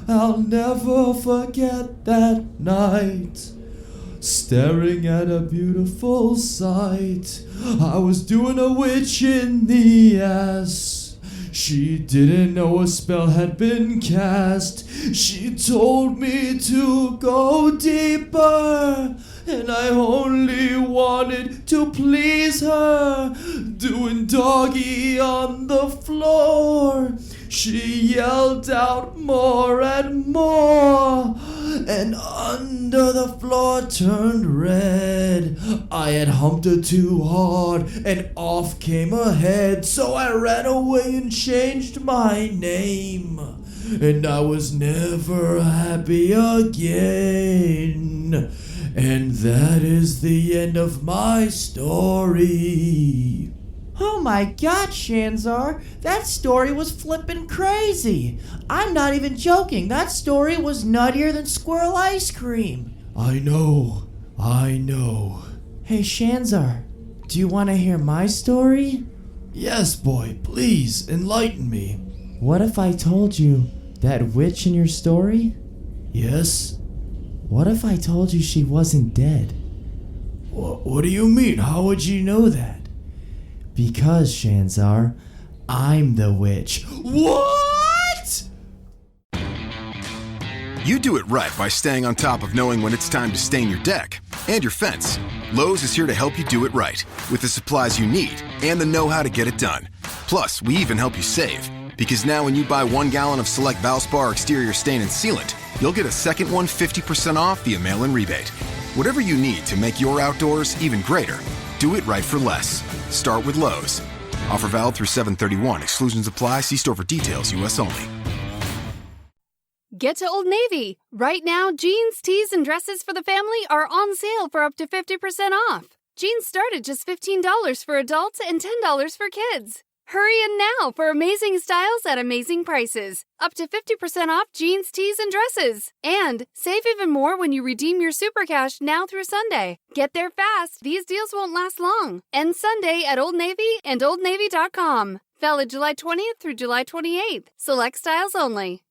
I'll never forget that night, staring at a beautiful sight. I was doing a witch in the ass. She didn't know a spell had been cast. She told me to go deeper, and I only wanted to please her. Doing doggy on the floor, she yelled out more and more, and under the floor turned red. I had humped her too hard, and off came her head. So I ran away and changed my name, and I was never happy again. And that is the end of my story. Oh my god, Shanzar, that story was flippin' crazy. I'm not even joking. That story was nuttier than squirrel ice cream. I know. Hey, Shanzar, do you want to hear my story? Yes, boy, please, enlighten me. What if I told you that witch in your story? Yes? What if I told you she wasn't dead? What do you mean? How would you know that? Because, Shanzar, I'm the witch. What? You do it right by staying on top of knowing when it's time to stain your deck and your fence. Lowe's is here to help you do it right with the supplies you need and the know-how to get it done. Plus, we even help you save, because now when you buy 1 gallon of select Valspar exterior stain and sealant, you'll get a second one 50% off via mail-in rebate. Whatever you need to make your outdoors even greater, do it right for less. Start with Lowe's. Offer valid through 7/31. Exclusions apply. See store for details. U.S. only. Get to Old Navy. Right now, jeans, tees, and dresses for the family are on sale for up to 50% off. Jeans start at just $15 for adults and $10 for kids. Hurry in now for amazing styles at amazing prices. Up to 50% off jeans, tees, and dresses. And save even more when you redeem your Super Cash now through Sunday. Get there fast. These deals won't last long. End Sunday at Old Navy and OldNavy.com. Valid July 20th through July 28th. Select styles only.